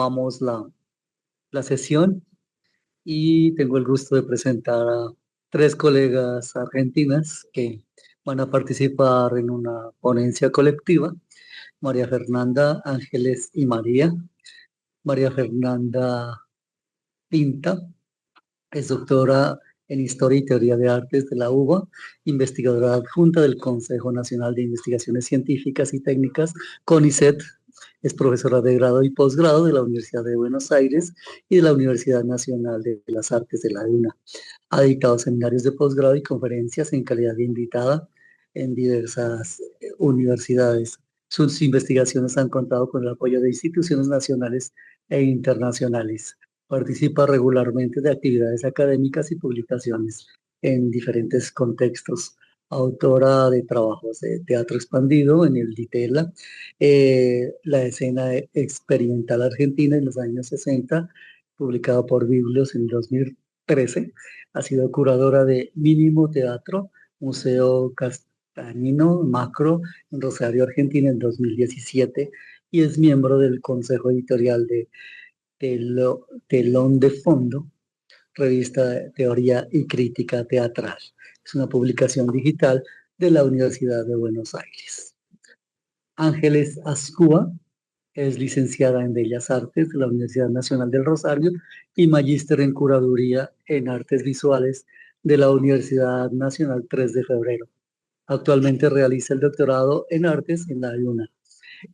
retomamos la sesión y tengo el gusto de presentar a tres colegas argentinas que van a participar en una ponencia colectiva: María Fernanda, Ángeles y María. María Fernanda Pinta es doctora en Historia y Teoría de Artes de la UBA, investigadora adjunta del Consejo Nacional de Investigaciones Científicas y Técnicas, CONICET. Es profesora de grado y posgrado de la Universidad de Buenos Aires y de la Universidad Nacional de las Artes de la UNA. Ha dictado seminarios de posgrado y conferencias en calidad de invitada en diversas universidades. Sus investigaciones han contado con el apoyo de instituciones nacionales e internacionales. Participa regularmente de actividades académicas y publicaciones en diferentes contextos. Autora de trabajos de teatro expandido en el DITELA, la escena experimental argentina en los años 60, publicado por Biblios en 2013. Ha sido curadora de Mínimo Teatro, Museo Castanino Macro en Rosario, Argentina, en 2017, y es miembro del Consejo Editorial de Telón de Fondo, revista de Teoría y Crítica Teatral. Es una publicación digital de la Universidad de Buenos Aires. Ángeles Azcúa es licenciada en Bellas Artes de la Universidad Nacional del Rosario y magíster en Curaduría en Artes Visuales de la Universidad Nacional 3 de Febrero. Actualmente realiza el doctorado en Artes en la UNA,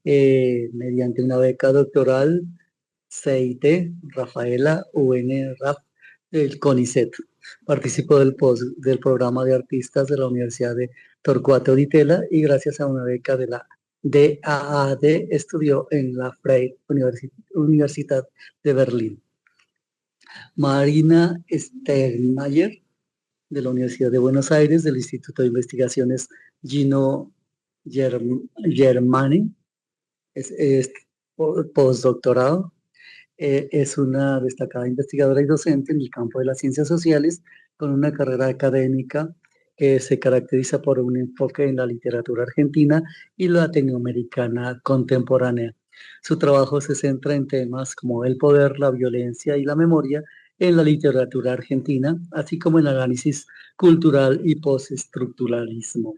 mediante una beca doctoral CIT Rafaela UNRAF del CONICET. Participó del programa de artistas de la Universidad de Torcuato Di Tella y gracias a una beca de la DAAD estudió en la Freie Universität de Berlín. Marina Sternmayer, de la Universidad de Buenos Aires, del Instituto de Investigaciones Gino Germani, es postdoctorado. Es una destacada investigadora y docente en el campo de las ciencias sociales, con una carrera académica que se caracteriza por un enfoque en la literatura argentina y latinoamericana contemporánea. Su trabajo se centra en temas como el poder, la violencia y la memoria en la literatura argentina, así como en análisis cultural y postestructuralismo.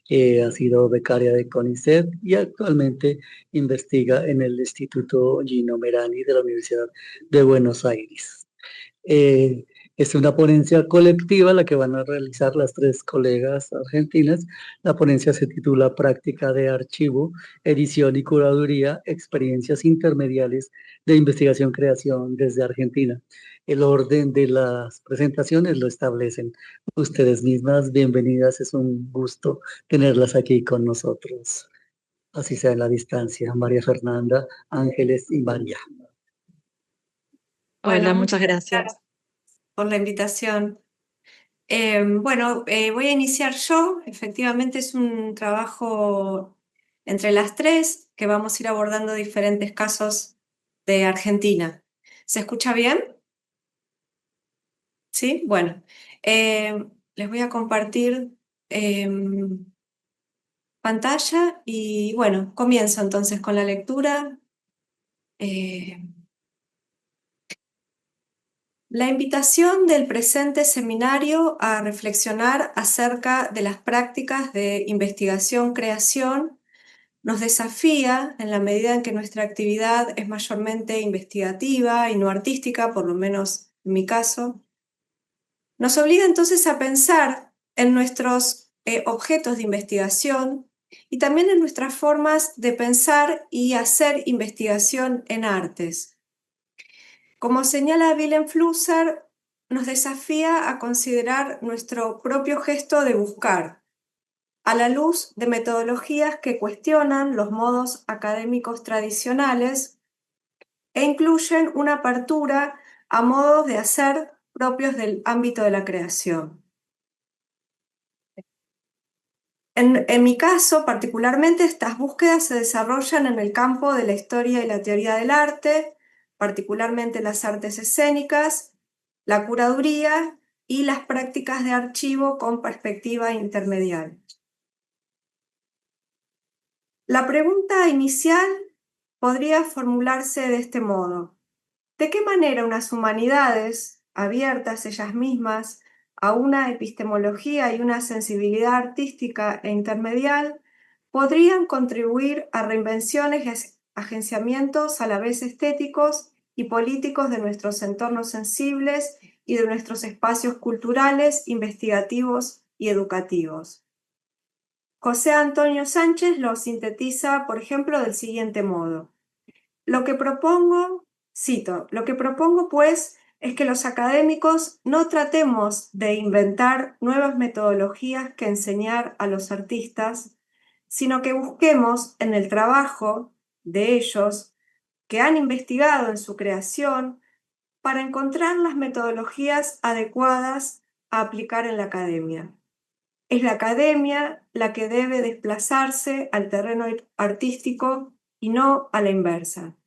Ha sido becaria de CONICET y actualmente investiga en el Instituto Gino Merani de la Universidad de Buenos Aires. Es una ponencia colectiva la que van a realizar las tres colegas argentinas. La ponencia se titula Práctica de Archivo, Edición y Curaduría, Experiencias Intermediales de Investigación-Creación desde Argentina. El orden de las presentaciones lo establecen ustedes mismas. Bienvenidas, es un gusto tenerlas aquí con nosotros, así sea en la distancia. María Fernanda, Ángeles y María. Bueno, Hola, muchas muchas gracias gracias por la invitación. Voy a iniciar yo. Efectivamente es un trabajo entre las tres que vamos a ir abordando diferentes casos de Argentina. ¿Se escucha bien? ¿Sí? Bueno, les voy a compartir pantalla y bueno, comienzo entonces con la lectura. La invitación del presente seminario a reflexionar acerca de las prácticas de investigación-creación nos desafía en la medida en que nuestra actividad es mayormente investigativa y no artística, por lo menos en mi caso. Nos obliga entonces a pensar en nuestros objetos de investigación y también en nuestras formas de pensar y hacer investigación en artes. Como señala Willem Flusser, nos desafía a considerar nuestro propio gesto de buscar, a la luz de metodologías que cuestionan los modos académicos tradicionales e incluyen una apertura a modos de hacer propios del ámbito de la creación. En mi caso, particularmente, estas búsquedas se desarrollan en el campo de la historia y la teoría del arte, particularmente las artes escénicas, la curaduría y las prácticas de archivo con perspectiva intermedial. La pregunta inicial podría formularse de este modo. ¿De qué manera unas humanidades, abiertas ellas mismas a una epistemología y una sensibilidad artística e intermedial, podrían contribuir a reinvenciones y agenciamientos a la vez estéticos y políticos de nuestros entornos sensibles y de nuestros espacios culturales, investigativos y educativos? José Antonio Sánchez lo sintetiza, por ejemplo, del siguiente modo. Lo que propongo, cito, lo que propongo pues es que los académicos no tratemos de inventar nuevas metodologías que enseñar a los artistas, sino que busquemos en el trabajo de ellos que han investigado en su creación para encontrar las metodologías adecuadas a aplicar en la academia. Es la academia la que debe desplazarse al terreno artístico y no a la inversa.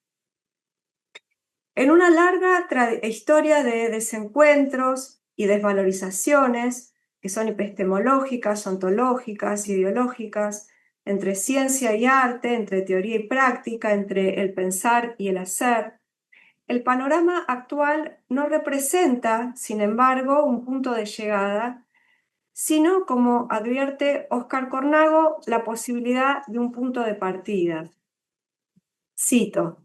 En una larga historia de desencuentros y desvalorizaciones, que son epistemológicas, ontológicas, ideológicas, entre ciencia y arte, entre teoría y práctica, entre el pensar y el hacer, el panorama actual no representa, sin embargo, un punto de llegada, sino, como advierte Óscar Cornago, la posibilidad de un punto de partida. Cito: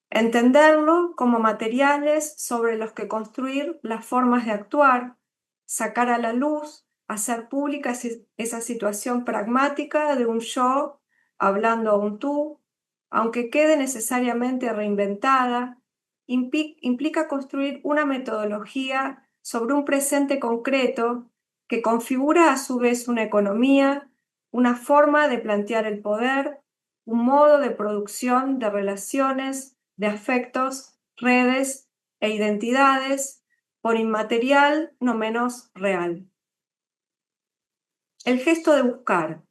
entenderlo como materiales sobre los que construir las formas de actuar, sacar a la luz, hacer pública esa situación pragmática de un yo hablando a un tú, aunque quede necesariamente reinventada, implica construir una metodología sobre un presente concreto que configura a su vez una economía, una forma de plantear el poder, un modo de producción de relaciones, de afectos, redes e identidades, por inmaterial no menos real. El gesto de buscar.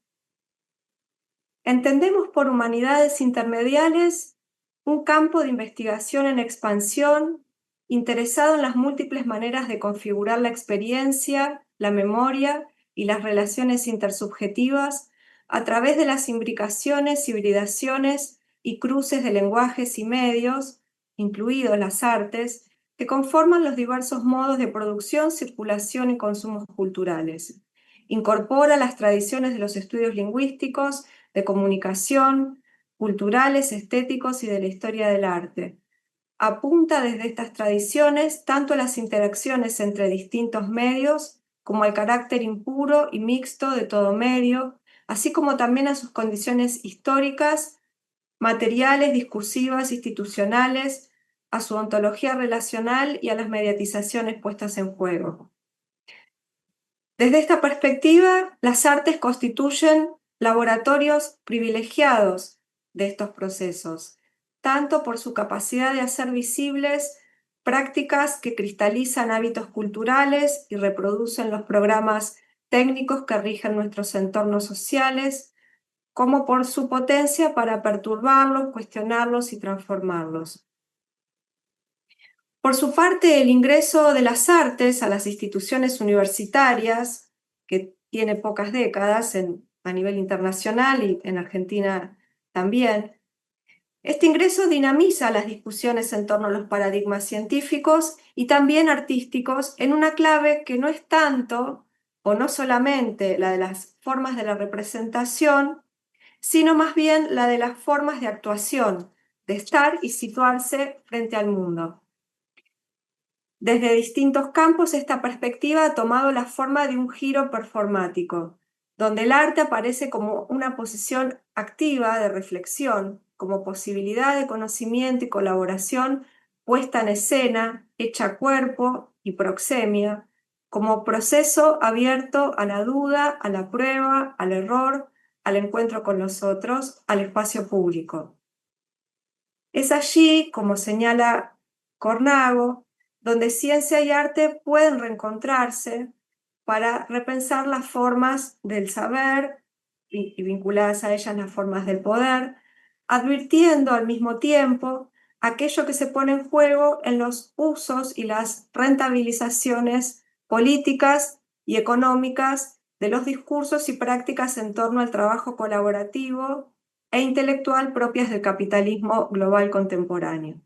Entendemos por humanidades intermediales un campo de investigación en expansión, interesado en las múltiples maneras de configurar la experiencia, la memoria y las relaciones intersubjetivas a través de las imbricaciones, hibridaciones y cruces de lenguajes y medios, incluidos las artes, que conforman los diversos modos de producción, circulación y consumos culturales. Incorpora las tradiciones de los estudios lingüísticos, de comunicación, culturales, estéticos y de la historia del arte. Apunta desde estas tradiciones tanto a las interacciones entre distintos medios como al carácter impuro y mixto de todo medio, así como también a sus condiciones históricas, materiales, discursivas, institucionales, a su ontología relacional y a las mediatizaciones puestas en juego. Desde esta perspectiva, las artes constituyen laboratorios privilegiados de estos procesos, tanto por su capacidad de hacer visibles prácticas que cristalizan hábitos culturales y reproducen los programas técnicos que rigen nuestros entornos sociales, como por su potencia para perturbarlos, cuestionarlos y transformarlos. Por su parte, el ingreso de las artes a las instituciones universitarias, que tiene pocas décadas a nivel internacional y en Argentina también, este ingreso dinamiza las discusiones en torno a los paradigmas científicos y también artísticos en una clave que no es tanto o no solamente la de las formas de la representación, sino más bien la de las formas de actuación, de estar y situarse frente al mundo. Desde distintos campos, esta perspectiva ha tomado la forma de un giro performático, donde el arte aparece como una posición activa de reflexión, como posibilidad de conocimiento y colaboración puesta en escena, hecha cuerpo y proxemia, como proceso abierto a la duda, a la prueba, al error, al encuentro con los otros, al espacio público. Es allí, como señala Cornago, donde ciencia y arte pueden reencontrarse para repensar las formas del saber y vinculadas a ellas las formas del poder, advirtiendo al mismo tiempo aquello que se pone en juego en los usos y las rentabilizaciones políticas y económicas de los discursos y prácticas en torno al trabajo colaborativo e intelectual propias del capitalismo global contemporáneo.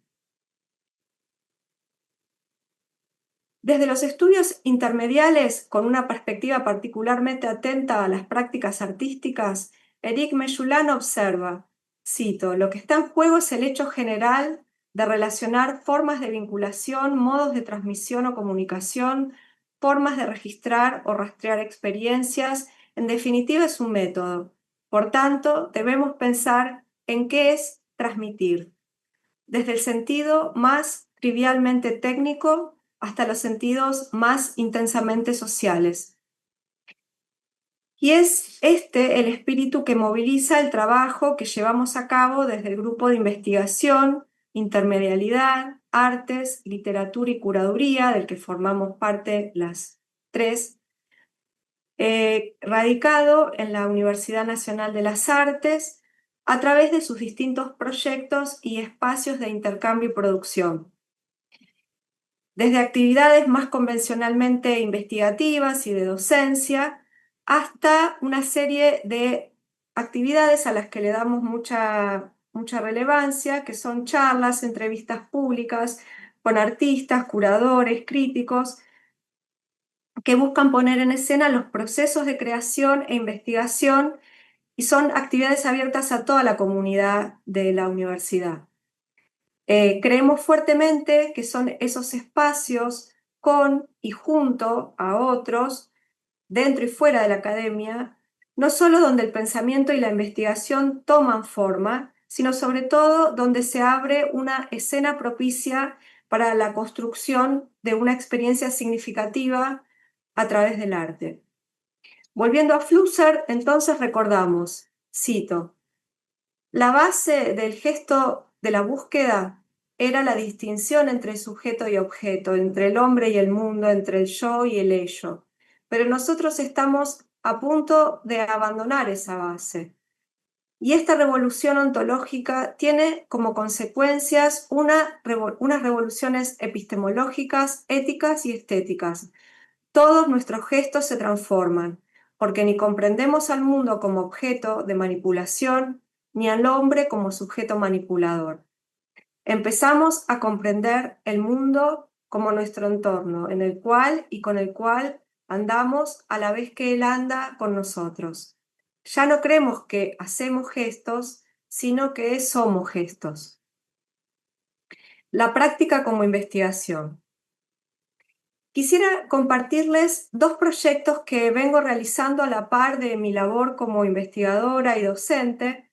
Desde los estudios intermediales, con una perspectiva particularmente atenta a las prácticas artísticas, Éric Meyulan observa, cito, «Lo que está en juego es el hecho general de relacionar formas de vinculación, modos de transmisión o comunicación, formas de registrar o rastrear experiencias. En definitiva, es un método. Por tanto, debemos pensar en qué es transmitir, desde el sentido más trivialmente técnico hasta los sentidos más intensamente sociales. Y es este el espíritu que moviliza el trabajo que llevamos a cabo desde el grupo de investigación, intermedialidad, artes, literatura y curaduría, del que formamos parte las tres, radicado en la Universidad Nacional de las Artes a través de sus distintos proyectos y espacios de intercambio y producción. Desde actividades más convencionalmente investigativas y de docencia, hasta una serie de actividades a las que le damos mucha relevancia, que son charlas, entrevistas públicas con artistas, curadores, críticos, que buscan poner en escena los procesos de creación e investigación y son actividades abiertas a toda la comunidad de la universidad. Creemos fuertemente que son esos espacios con y junto a otros, dentro y fuera de la academia, no solo donde el pensamiento y la investigación toman forma, sino sobre todo donde se abre una escena propicia para la construcción de una experiencia significativa a través del arte. Volviendo a Flusser, entonces recordamos, cito, la base del gesto de la búsqueda era la distinción entre sujeto y objeto, entre el hombre y el mundo, entre el yo y el ello. Pero nosotros estamos a punto de abandonar esa base. Y esta revolución ontológica tiene como consecuencias unas revoluciones epistemológicas, éticas y estéticas. Todos nuestros gestos se transforman, porque ni comprendemos al mundo como objeto de manipulación, ni al hombre como sujeto manipulador. Empezamos a comprender el mundo como nuestro entorno, en el cual y con el cual andamos a la vez que él anda con nosotros. Ya no creemos que hacemos gestos, sino que somos gestos. La práctica como investigación. Quisiera compartirles dos proyectos que vengo realizando a la par de mi labor como investigadora y docente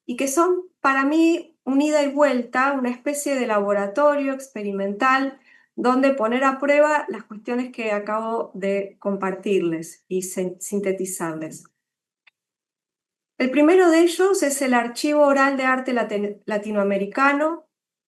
y que son para mí un ida y vuelta, una especie de laboratorio experimental donde poner a prueba las cuestiones que acabo de compartirles y sintetizarles. El primero de ellos es el Archivo Oral de Arte Latinoamericano.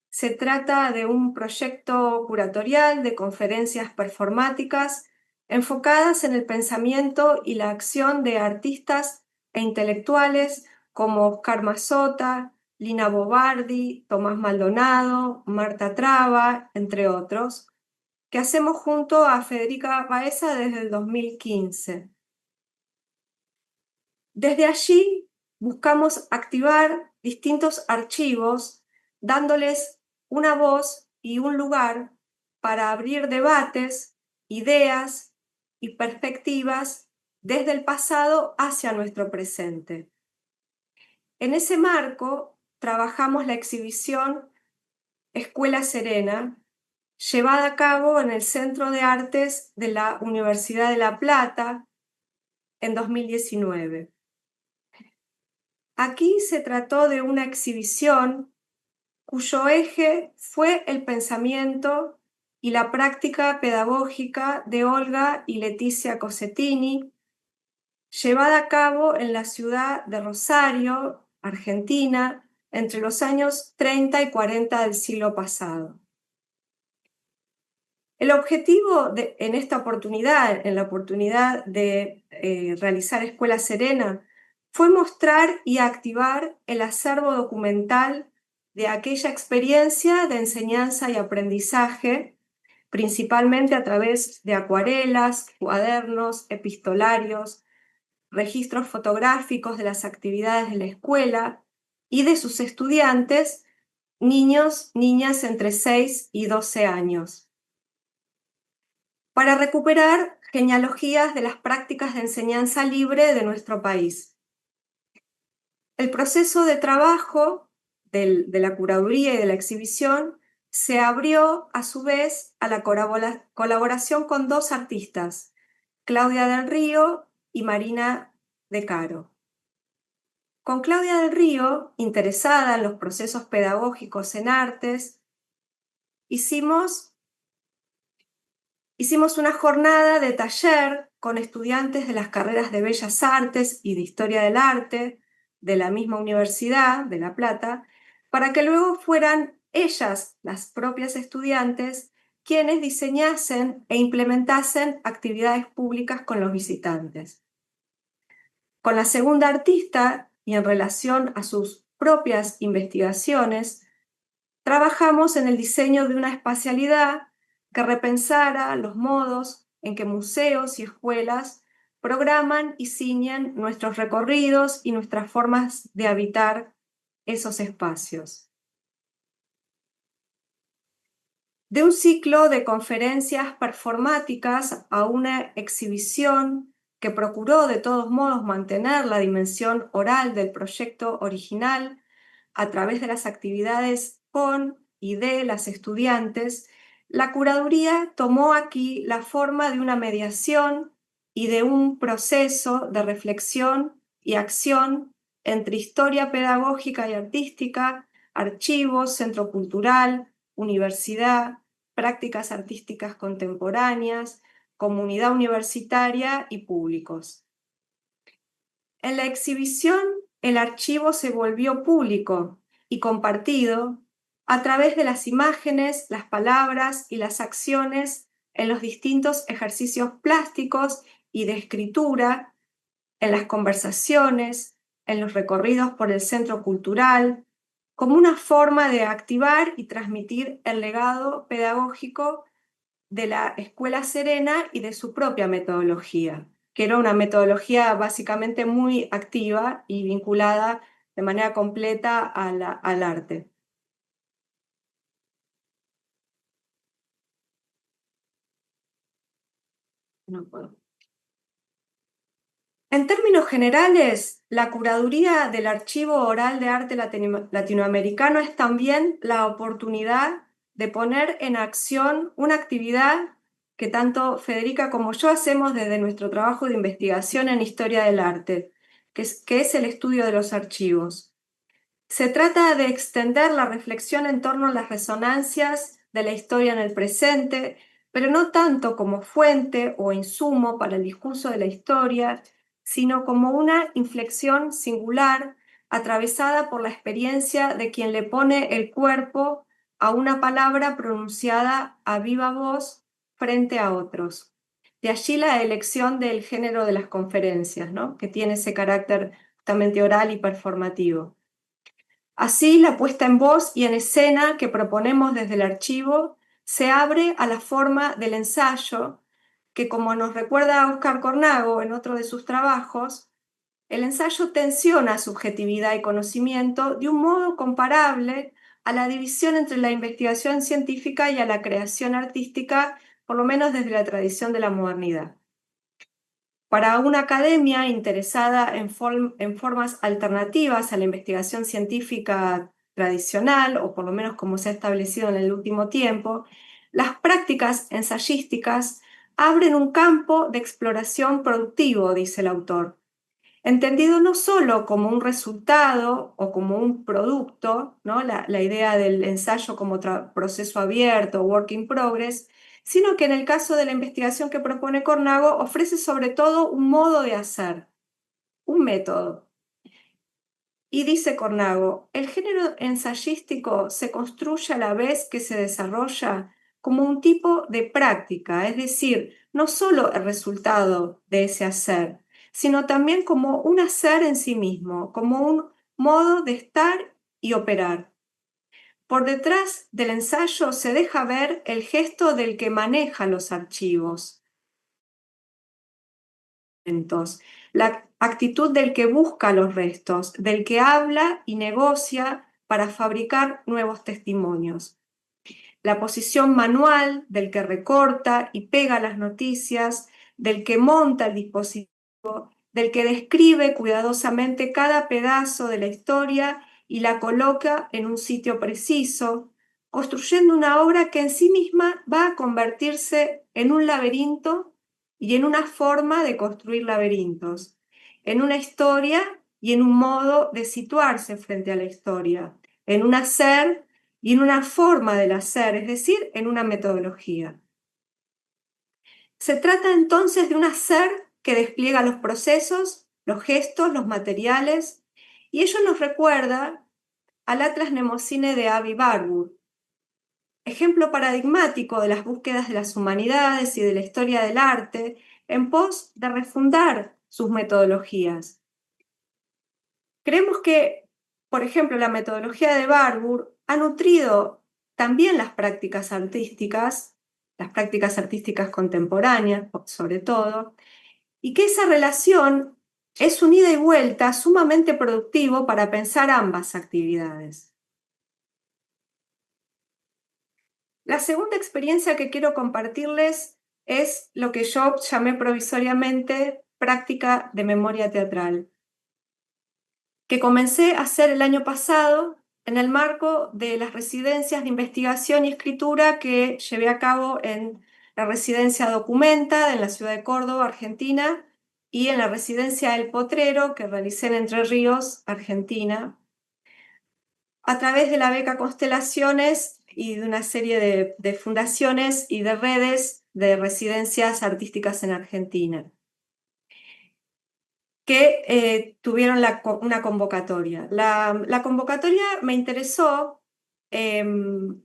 Se trata de un proyecto curatorial de conferencias performáticas enfocadas en el pensamiento y la acción de artistas e intelectuales como Oscar Mazota, Lina Bobardi, Tomás Maldonado, Marta Traba, entre otros, que hacemos junto a Federica Baeza desde el 2015. Desde allí buscamos activar distintos archivos, dándoles una voz y un lugar para abrir debates, ideas y perspectivas desde el pasado hacia nuestro presente. En ese marco, trabajamos la exhibición Escuela Serena, llevada a cabo en el Centro de Artes de la Universidad de La Plata en 2019. Aquí se trató de una exhibición cuyo eje fue el pensamiento y la práctica pedagógica de Olga y Leticia Cossettini, llevada a cabo en la ciudad de Rosario, Argentina, entre los años 30 y 40 del siglo pasado. El objetivo en esta oportunidad, en la oportunidad de realizar Escuela Serena, fue mostrar y activar el acervo documental de aquella experiencia de enseñanza y aprendizaje, principalmente a través de acuarelas, cuadernos, epistolarios, registros fotográficos de las actividades de la escuela, y de sus estudiantes, niños, niñas entre 6 y 12 años, para recuperar genealogías de las prácticas de enseñanza libre de nuestro país. El proceso de trabajo de la curaduría y de la exhibición se abrió a su vez a la colaboración con dos artistas, Claudia del Río y Marina de Caro. Con Claudia del Río, interesada en los procesos pedagógicos en artes, hicimos una jornada de taller con estudiantes de las carreras de Bellas Artes y de Historia del Arte de la misma Universidad de La Plata, para que luego fueran ellas, las propias estudiantes, quienes diseñasen e implementasen actividades públicas con los visitantes. Con la segunda artista, y en relación a sus propias investigaciones, trabajamos en el diseño de una espacialidad que repensara los modos en que museos y escuelas programan y ciñen nuestros recorridos y nuestras formas de habitar esos espacios. De un ciclo de conferencias performáticas a una exhibición que procuró de todos modos mantener la dimensión oral del proyecto original a través de las actividades con y de las estudiantes, la curaduría tomó aquí la forma de una mediación y de un proceso de reflexión y acción entre historia pedagógica y artística, archivos, centro cultural, universidad, prácticas artísticas contemporáneas, comunidad universitaria y públicos. En la exhibición, el archivo se volvió público y compartido a través de las imágenes, las palabras y las acciones en los distintos ejercicios plásticos y de escritura, en las conversaciones, en los recorridos por el centro cultural, como una forma de activar y transmitir el legado pedagógico de la Escuela Serena y de su propia metodología, que era una metodología básicamente muy activa y vinculada de manera completa al arte. No puedo. En términos generales, la curaduría del Archivo Oral de Arte Latinoamericano es también la oportunidad de poner en acción una actividad que tanto Federica como yo hacemos desde nuestro trabajo de investigación en historia del arte, que es el estudio de los archivos. Se trata de extender la reflexión en torno a las resonancias de la historia en el presente, pero no tanto como fuente o insumo para el discurso de la historia, sino como una inflexión singular atravesada por la experiencia de quien le pone el cuerpo a una palabra pronunciada a viva voz frente a otros. De allí la elección del género de las conferencias, ¿no? Que tiene ese carácter justamente oral y performativo. Así, la puesta en voz y en escena que proponemos desde el archivo se abre a la forma del ensayo, que como nos recuerda Óscar Cornago en otro de sus trabajos, el ensayo tensiona subjetividad y conocimiento de un modo comparable a la división entre la investigación científica y a la creación artística, por lo menos desde la tradición de la modernidad. Para una academia interesada en formas alternativas a la investigación científica tradicional, o por lo menos como se ha establecido en el último tiempo, las prácticas ensayísticas abren un campo de exploración productivo, dice el autor, entendido no solo como un resultado o como un producto, ¿no? La idea del ensayo como proceso abierto, work in progress, sino que en el caso de la investigación que propone Cornago ofrece sobre todo un modo de hacer, un método. Y dice Cornago, el género ensayístico se construye a la vez que se desarrolla como un tipo de práctica, es decir, no solo el resultado de ese hacer, sino también como un hacer en sí mismo, como un modo de estar y operar. Por detrás del ensayo se deja ver el gesto del que maneja los archivos. La actitud del que busca los restos, del que habla y negocia para fabricar nuevos testimonios. La posición manual del que recorta y pega las noticias, del que monta el dispositivo, del que describe cuidadosamente cada pedazo de la historia y la coloca en un sitio preciso, construyendo una obra que en sí misma va a convertirse en un laberinto y en una forma de construir laberintos, en una historia y en un modo de situarse frente a la historia, en un hacer y en una forma del hacer, es decir, en una metodología. Se trata entonces de un hacer que despliega los procesos, los gestos, los materiales, y ello nos recuerda al Atlas Mnemosine de Avi Warburg, ejemplo paradigmático de las búsquedas de las humanidades y de la historia del arte en pos de refundar sus metodologías. Creemos que, por ejemplo, la metodología de Warburg ha nutrido también las prácticas artísticas contemporáneas, sobre todo, y que esa relación es un ida y vuelta sumamente productivo para pensar ambas actividades. La segunda experiencia que quiero compartirles es lo que yo llamé provisoriamente práctica de memoria teatral, que comencé a hacer el año pasado en el marco de las residencias de investigación y escritura que llevé a cabo en la residencia Documenta en la ciudad de Córdoba, Argentina, y en la residencia El Potrero que realicé en Entre Ríos, Argentina, a través de la beca Constelaciones y de una serie de fundaciones y de redes de residencias artísticas en Argentina que tuvieron una convocatoria. La convocatoria me interesó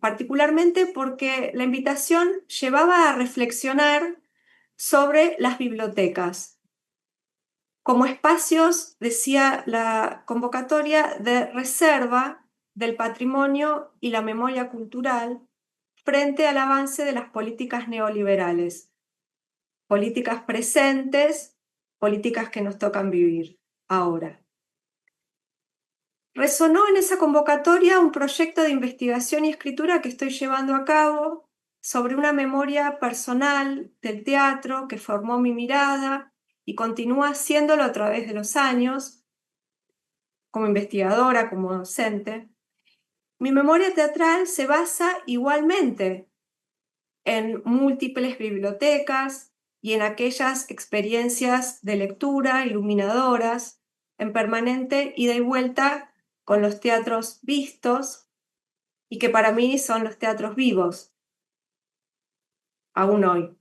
particularmente porque la invitación llevaba a reflexionar sobre las bibliotecas como espacios, decía la convocatoria, de reserva del patrimonio y la memoria cultural frente al avance de las políticas neoliberales, políticas presentes, políticas que nos tocan vivir ahora. Resonó en esa convocatoria un proyecto de investigación y escritura que estoy llevando a cabo sobre una memoria personal del teatro que formó mi mirada y continúa haciéndolo a través de los años, como investigadora, como docente. Mi memoria teatral se basa igualmente en múltiples bibliotecas y en aquellas experiencias de lectura iluminadoras, en permanente ida y vuelta con los teatros vistos y que para mí son los teatros vivos, aún hoy.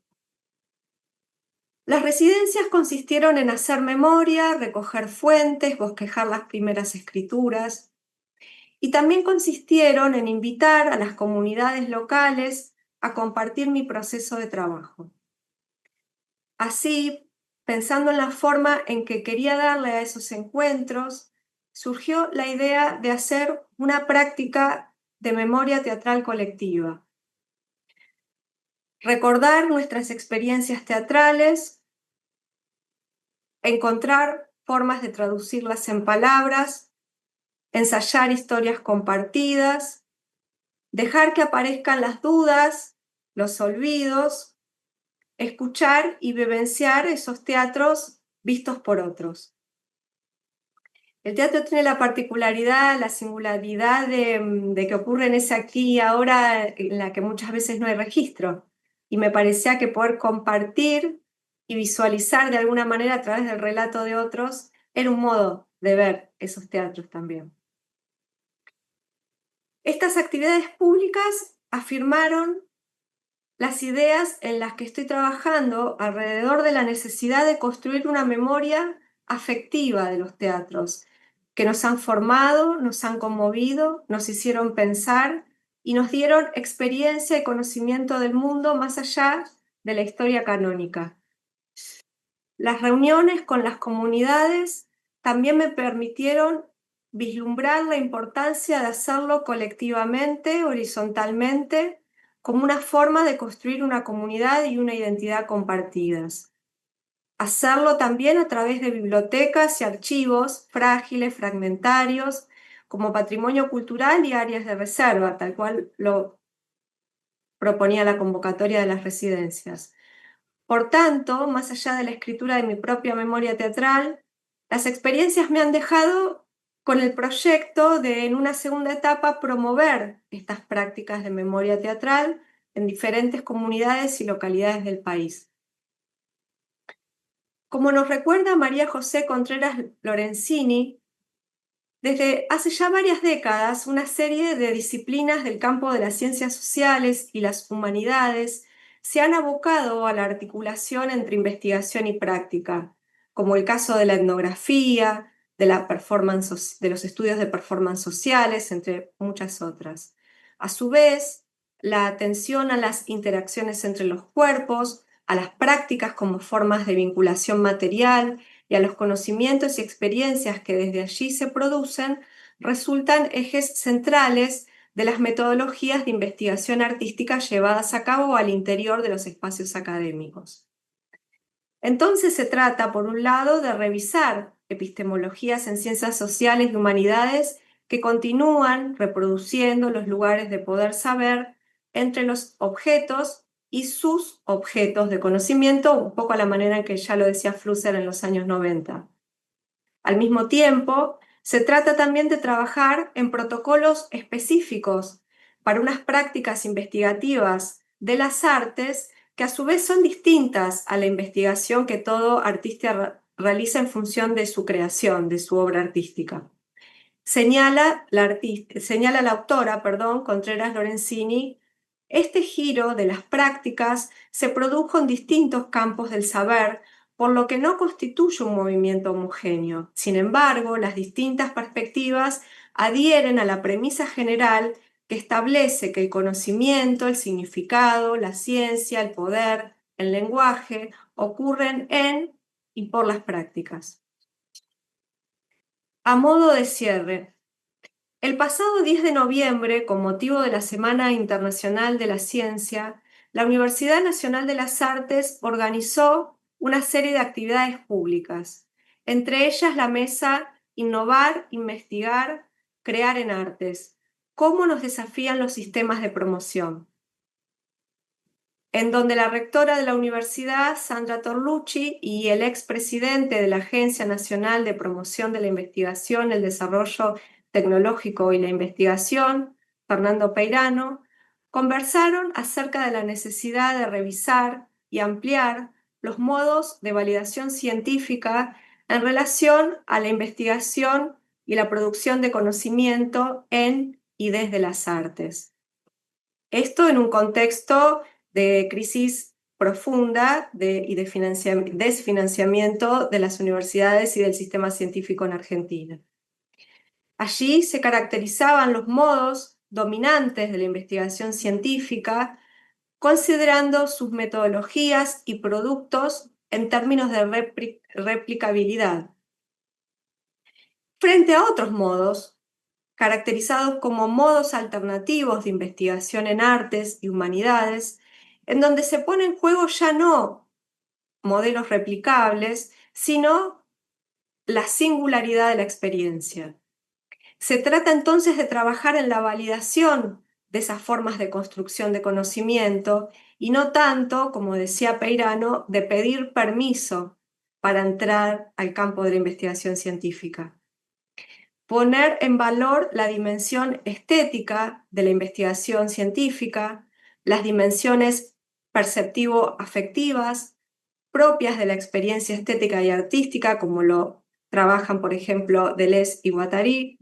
Las residencias consistieron en hacer memoria, recoger fuentes, bosquejar las primeras escrituras, y también consistieron en invitar a las comunidades locales a compartir mi proceso de trabajo. Así, pensando en la forma en que quería darle a esos encuentros, surgió la idea de hacer una práctica de memoria teatral colectiva. Recordar nuestras experiencias teatrales, encontrar formas de traducirlas en palabras, ensayar historias compartidas, dejar que aparezcan las dudas, los olvidos, escuchar y vivenciar esos teatros vistos por otros. El teatro tiene la particularidad, la singularidad de que ocurre en ese aquí y ahora en la que muchas veces no hay registro. Y me parecía que poder compartir y visualizar de alguna manera a través del relato de otros era un modo de ver esos teatros también. Estas actividades públicas afirmaron las ideas en las que estoy trabajando alrededor de la necesidad de construir una memoria afectiva de los teatros, que nos han formado, nos han conmovido, nos hicieron pensar y nos dieron experiencia y conocimiento del mundo más allá de la historia canónica. Las reuniones con las comunidades también me permitieron vislumbrar la importancia de hacerlo colectivamente, horizontalmente, como una forma de construir una comunidad y una identidad compartidas. hacerlo también a través de bibliotecas y archivos frágiles, fragmentarios, como patrimonio cultural y áreas de reserva, tal cual lo proponía la convocatoria de las residencias. Por tanto, más allá de la escritura de mi propia memoria teatral, las experiencias me han dejado con el proyecto de, en una segunda etapa, promover estas prácticas de memoria teatral en diferentes comunidades y localidades del país. Como nos recuerda María José Contreras Lorenzini, desde hace ya varias décadas, una serie de disciplinas del campo de las ciencias sociales y las humanidades se han abocado a la articulación entre investigación y práctica, como el caso de la etnografía, de la performance, de los estudios de performance sociales, entre muchas otras. A su vez, la atención a las interacciones entre los cuerpos, a las prácticas como formas de vinculación material y a los conocimientos y experiencias que desde allí se producen, resultan ejes centrales de las metodologías de investigación artística llevadas a cabo al interior de los espacios académicos. Entonces se trata, por un lado, de revisar epistemologías en ciencias sociales y humanidades que continúan reproduciendo los lugares de poder saber entre los objetos y sus objetos de conocimiento, un poco a la manera en que ya lo decía Flusser en los años 90. Al mismo tiempo, se trata también de trabajar en protocolos específicos para unas prácticas investigativas de las artes que a su vez son distintas a la investigación que todo artista realiza en función de su creación, de su obra artística. Señala la autora, Contreras Lorenzini, este giro de las prácticas se produjo en distintos campos del saber, por lo que no constituye un movimiento homogéneo. Sin embargo, las distintas perspectivas adhieren a la premisa general que establece que el conocimiento, el significado, la ciencia, el poder, el lenguaje ocurren en y por las prácticas. A modo de cierre, el pasado 10 de noviembre, con motivo de la Semana Internacional de la Ciencia, la Universidad Nacional de las Artes organizó una serie de actividades públicas, entre ellas la mesa Innovar, Investigar, Crear en Artes, cómo nos desafían los sistemas de promoción, en donde la rectora de la universidad, Sandra Torlucci, y el expresidente de la Agencia Nacional de Promoción de la Investigación, el Desarrollo Tecnológico y la Investigación, Fernando Peirano, conversaron acerca de la necesidad de revisar y ampliar los modos de validación científica en relación a la investigación y la producción de conocimiento en y desde las artes. Esto en un contexto de crisis profunda y de desfinanciamiento de las universidades y del sistema científico en Argentina. Allí se caracterizaban los modos dominantes de la investigación científica, considerando sus metodologías y productos en términos de replicabilidad, frente a otros modos caracterizados como modos alternativos de investigación en artes y humanidades, en donde se pone en juego ya no modelos replicables, sino la singularidad de la experiencia. Se trata entonces de trabajar en la validación de esas formas de construcción de conocimiento y no tanto, como decía Peirano, de pedir permiso para entrar al campo de la investigación científica. Poner en valor la dimensión estética de la investigación científica, las dimensiones perceptivo-afectivas propias de la experiencia estética y artística, como lo trabajan, por ejemplo, Deleuze y Guattari,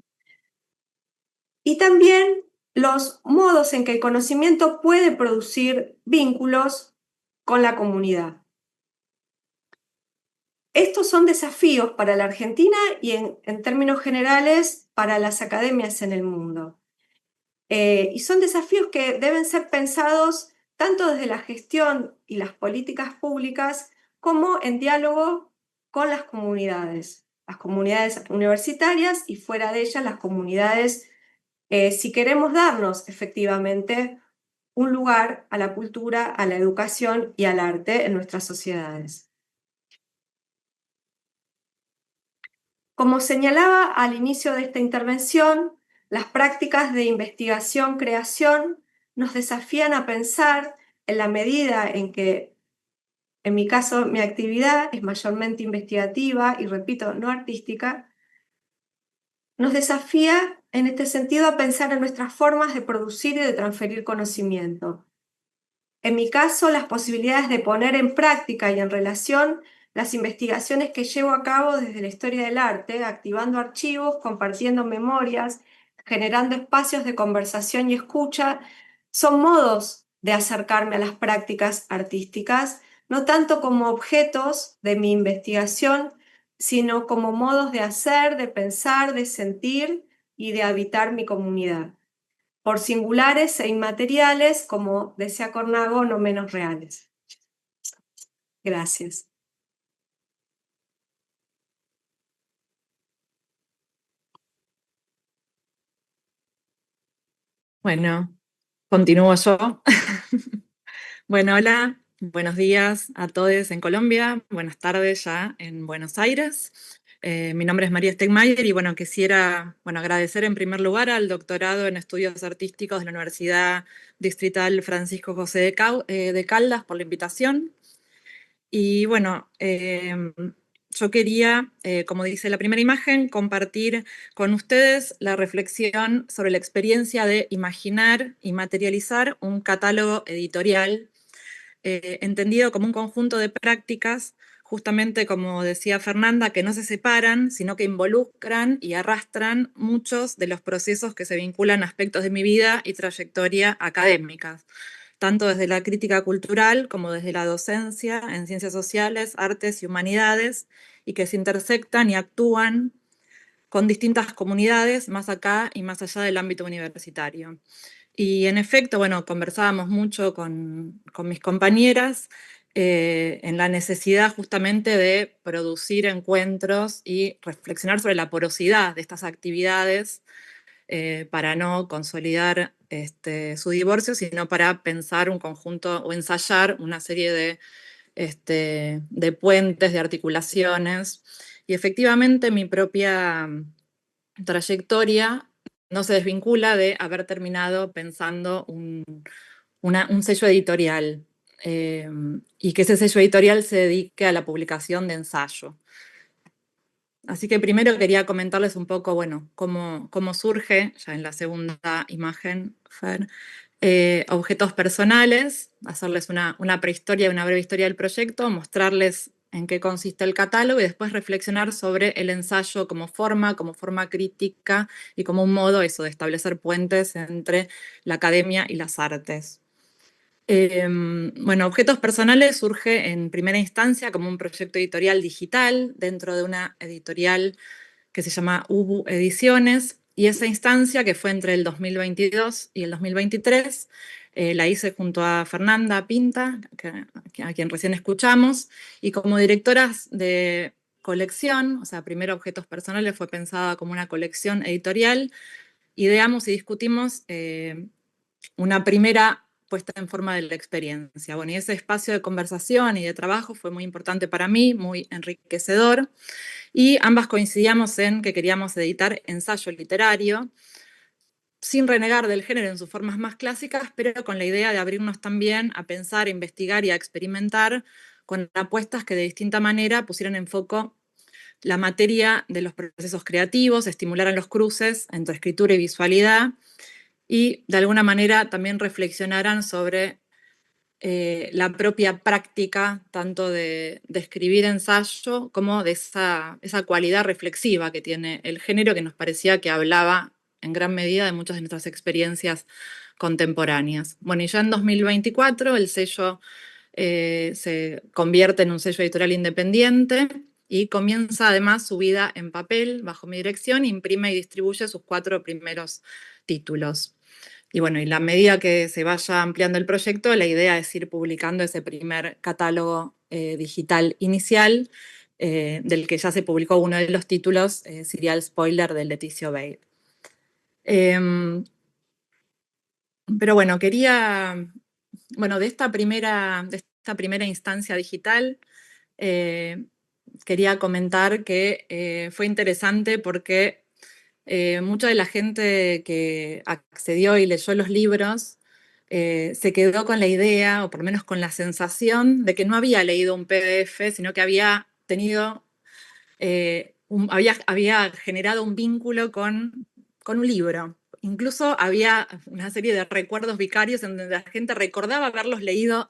y también los modos en que el conocimiento puede producir vínculos con la comunidad. Estos son desafíos para la Argentina y en términos generales para las academias en el mundo. Y son desafíos que deben ser pensados tanto desde la gestión y las políticas públicas como en diálogo con las comunidades universitarias y fuera de ellas las comunidades, si queremos darnos efectivamente un lugar a la cultura, a la educación y al arte en nuestras sociedades. Como señalaba al inicio de esta intervención, las prácticas de investigación-creación nos desafían a pensar, en la medida en que, en mi caso, mi actividad es mayormente investigativa y, repito, no artística, nos desafía en este sentido a pensar en nuestras formas de producir y de transferir conocimiento. En mi caso, las posibilidades de poner en práctica y en relación las investigaciones que llevo a cabo desde la historia del arte, activando archivos, compartiendo memorias, generando espacios de conversación y escucha, son modos de acercarme a las prácticas artísticas, no tanto como objetos de mi investigación, sino como modos de hacer, de pensar, de sentir y de habitar mi comunidad, por singulares e inmateriales, como decía Cornago, no menos reales. Gracias. Bueno, continúo yo. Bueno, hola, buenos días a todos en Colombia, buenas tardes ya en Buenos Aires. Mi nombre es María Stegmayer y bueno, quisiera agradecer en primer lugar al doctorado en estudios artísticos de la Universidad Distrital Francisco José de Caldas por la invitación. Y bueno, yo quería, como dice la primera imagen, compartir con ustedes la reflexión sobre la experiencia de imaginar y materializar un catálogo editorial, entendido como un conjunto de prácticas, justamente como decía Fernanda, que no se separan, sino que involucran y arrastran muchos de los procesos que se vinculan a aspectos de mi vida y trayectoria académicas, tanto desde la crítica cultural como desde la docencia en ciencias sociales, artes y humanidades, y que se intersectan y actúan con distintas comunidades más acá y más allá del ámbito universitario. Y en efecto, bueno, conversábamos mucho con mis compañeras en la necesidad justamente de producir encuentros y reflexionar sobre la porosidad de estas actividades para no consolidar su divorcio, sino para pensar un conjunto o ensayar una serie de puentes, de articulaciones. Y efectivamente mi propia trayectoria no se desvincula de haber terminado pensando un sello editorial y que ese sello editorial se dedique a la publicación de ensayo. Así que primero quería comentarles un poco, bueno, cómo surge, ya en la segunda imagen, Fer, objetos personales, hacerles una prehistoria, una breve historia del proyecto, mostrarles en qué consiste el catálogo y después reflexionar sobre el ensayo como forma crítica y como un modo eso de establecer puentes entre la academia y las artes. Bueno, Objetos Personales surge en primera instancia como un proyecto editorial digital dentro de una editorial que se llama UBU Ediciones, y esa instancia, que fue entre el 2022 y el 2023, la hice junto a Fernanda Pinta, a quien recién escuchamos, y como directoras de colección, o sea, primero Objetos Personales fue pensada como una colección editorial, ideamos y discutimos una primera puesta en forma de la experiencia. Bueno, y ese espacio de conversación y de trabajo fue muy importante para mí, muy enriquecedor, y ambas coincidíamos en que queríamos editar ensayo literario, sin renegar del género en sus formas más clásicas, pero con la idea de abrirnos también a pensar, a investigar y a experimentar con apuestas que de distinta manera pusieran en foco la materia de los procesos creativos, estimularan los cruces entre escritura y visualidad, y de alguna manera también reflexionaran sobre la propia práctica, tanto de escribir ensayo como de esa cualidad reflexiva que tiene el género, que nos parecía que hablaba en gran medida de muchas de nuestras experiencias contemporáneas. Bueno, y ya en 2024 el sello se convierte en un sello editorial independiente y comienza además su vida en papel bajo mi dirección, imprime y distribuye sus 4 primeros títulos. Y bueno, y la medida que se vaya ampliando el proyecto, la idea es ir publicando ese primer catálogo digital inicial, del que ya se publicó uno de los títulos, Serial Spoiler, de Leticia Obeid. Pero bueno, de esta primera instancia digital, quería comentar que fue interesante porque mucha de la gente que accedió y leyó los libros se quedó con la idea, o por lo menos con la sensación, de que no había leído un PDF, sino que había tenido, había generado un vínculo con un libro. Incluso había una serie de recuerdos vicarios en donde la gente recordaba haberlos leído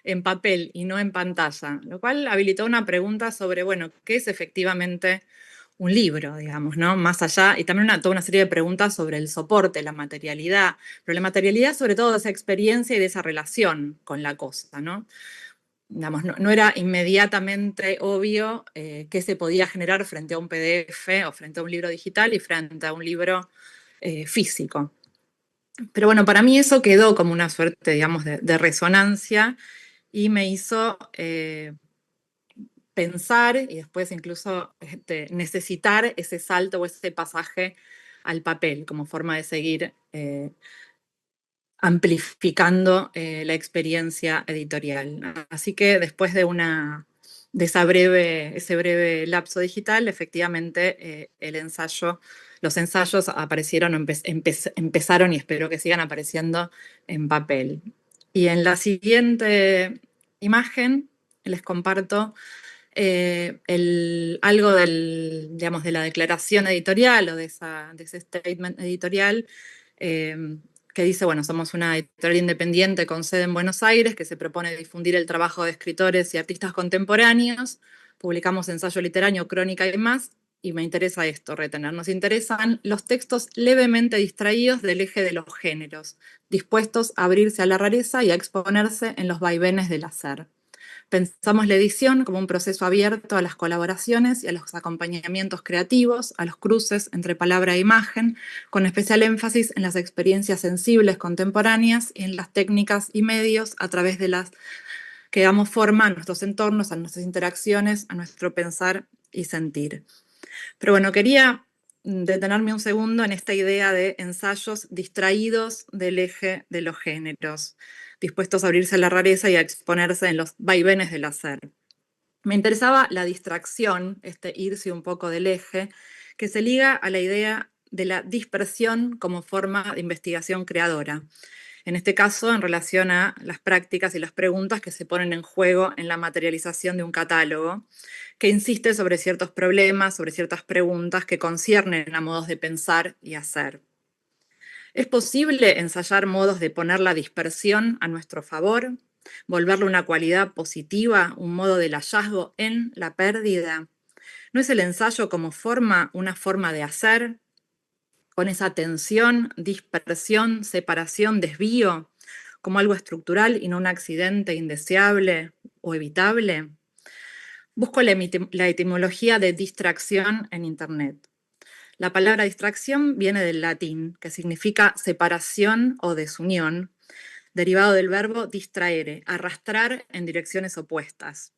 en papel y no en pantalla, lo cual habilitó una pregunta sobre, bueno, ¿qué es efectivamente un libro, digamos, ¿no? Más allá, y también toda una serie de preguntas sobre el soporte, la materialidad, pero la materialidad sobre todo de esa experiencia y de esa relación con la cosa, ¿no? Digamos, no era inmediatamente obvio qué se podía generar frente a un PDF o frente a un libro digital y frente a un libro físico. Pero bueno, para mí eso quedó como una suerte, digamos, de resonancia y me hizo pensar y después incluso necesitar ese salto o ese pasaje al papel como forma de seguir amplificando la experiencia editorial. Así que después de ese breve lapso digital, efectivamente los ensayos aparecieron, empezaron y espero que sigan apareciendo en papel. Y en la siguiente imagen les comparto algo digamos, de la declaración editorial o de ese statement editorial que dice, bueno, somos una editorial independiente con sede en Buenos Aires que se propone difundir el trabajo de escritores y artistas contemporáneos, publicamos ensayo literario, crónica y más, y me interesa esto, retener. Nos interesan los textos levemente distraídos del eje de los géneros, dispuestos a abrirse a la rareza y a exponerse en los vaivenes del hacer. Pensamos la edición como un proceso abierto a las colaboraciones y a los acompañamientos creativos, a los cruces entre palabra e imagen, con especial énfasis en las experiencias sensibles contemporáneas y en las técnicas y medios a través de las que damos forma a nuestros entornos, a nuestras interacciones, a nuestro pensar y sentir. Pero bueno, quería detenerme un segundo en esta idea de ensayos distraídos del eje de los géneros, dispuestos a abrirse a la rareza y a exponerse en los vaivenes del hacer. Me interesaba la distracción, irse un poco del eje, que se liga a la idea de la dispersión como forma de investigación creadora. En este caso, en relación a las prácticas y las preguntas que se ponen en juego en la materialización de un catálogo, que insiste sobre ciertos problemas, sobre ciertas preguntas que conciernen a modos de pensar y hacer. ¿Es posible ensayar modos de poner la dispersión a nuestro favor? ¿Volverle una cualidad positiva, un modo del hallazgo en la pérdida? ¿No es el ensayo como forma una forma de hacer? Con esa tensión, dispersión, separación, desvío, como algo estructural y no un accidente indeseable o evitable. Busco la etimología de distracción en Internet. La palabra distracción viene del latín, que significa separación o desunión, derivado del verbo distraere, arrastrar en direcciones opuestas,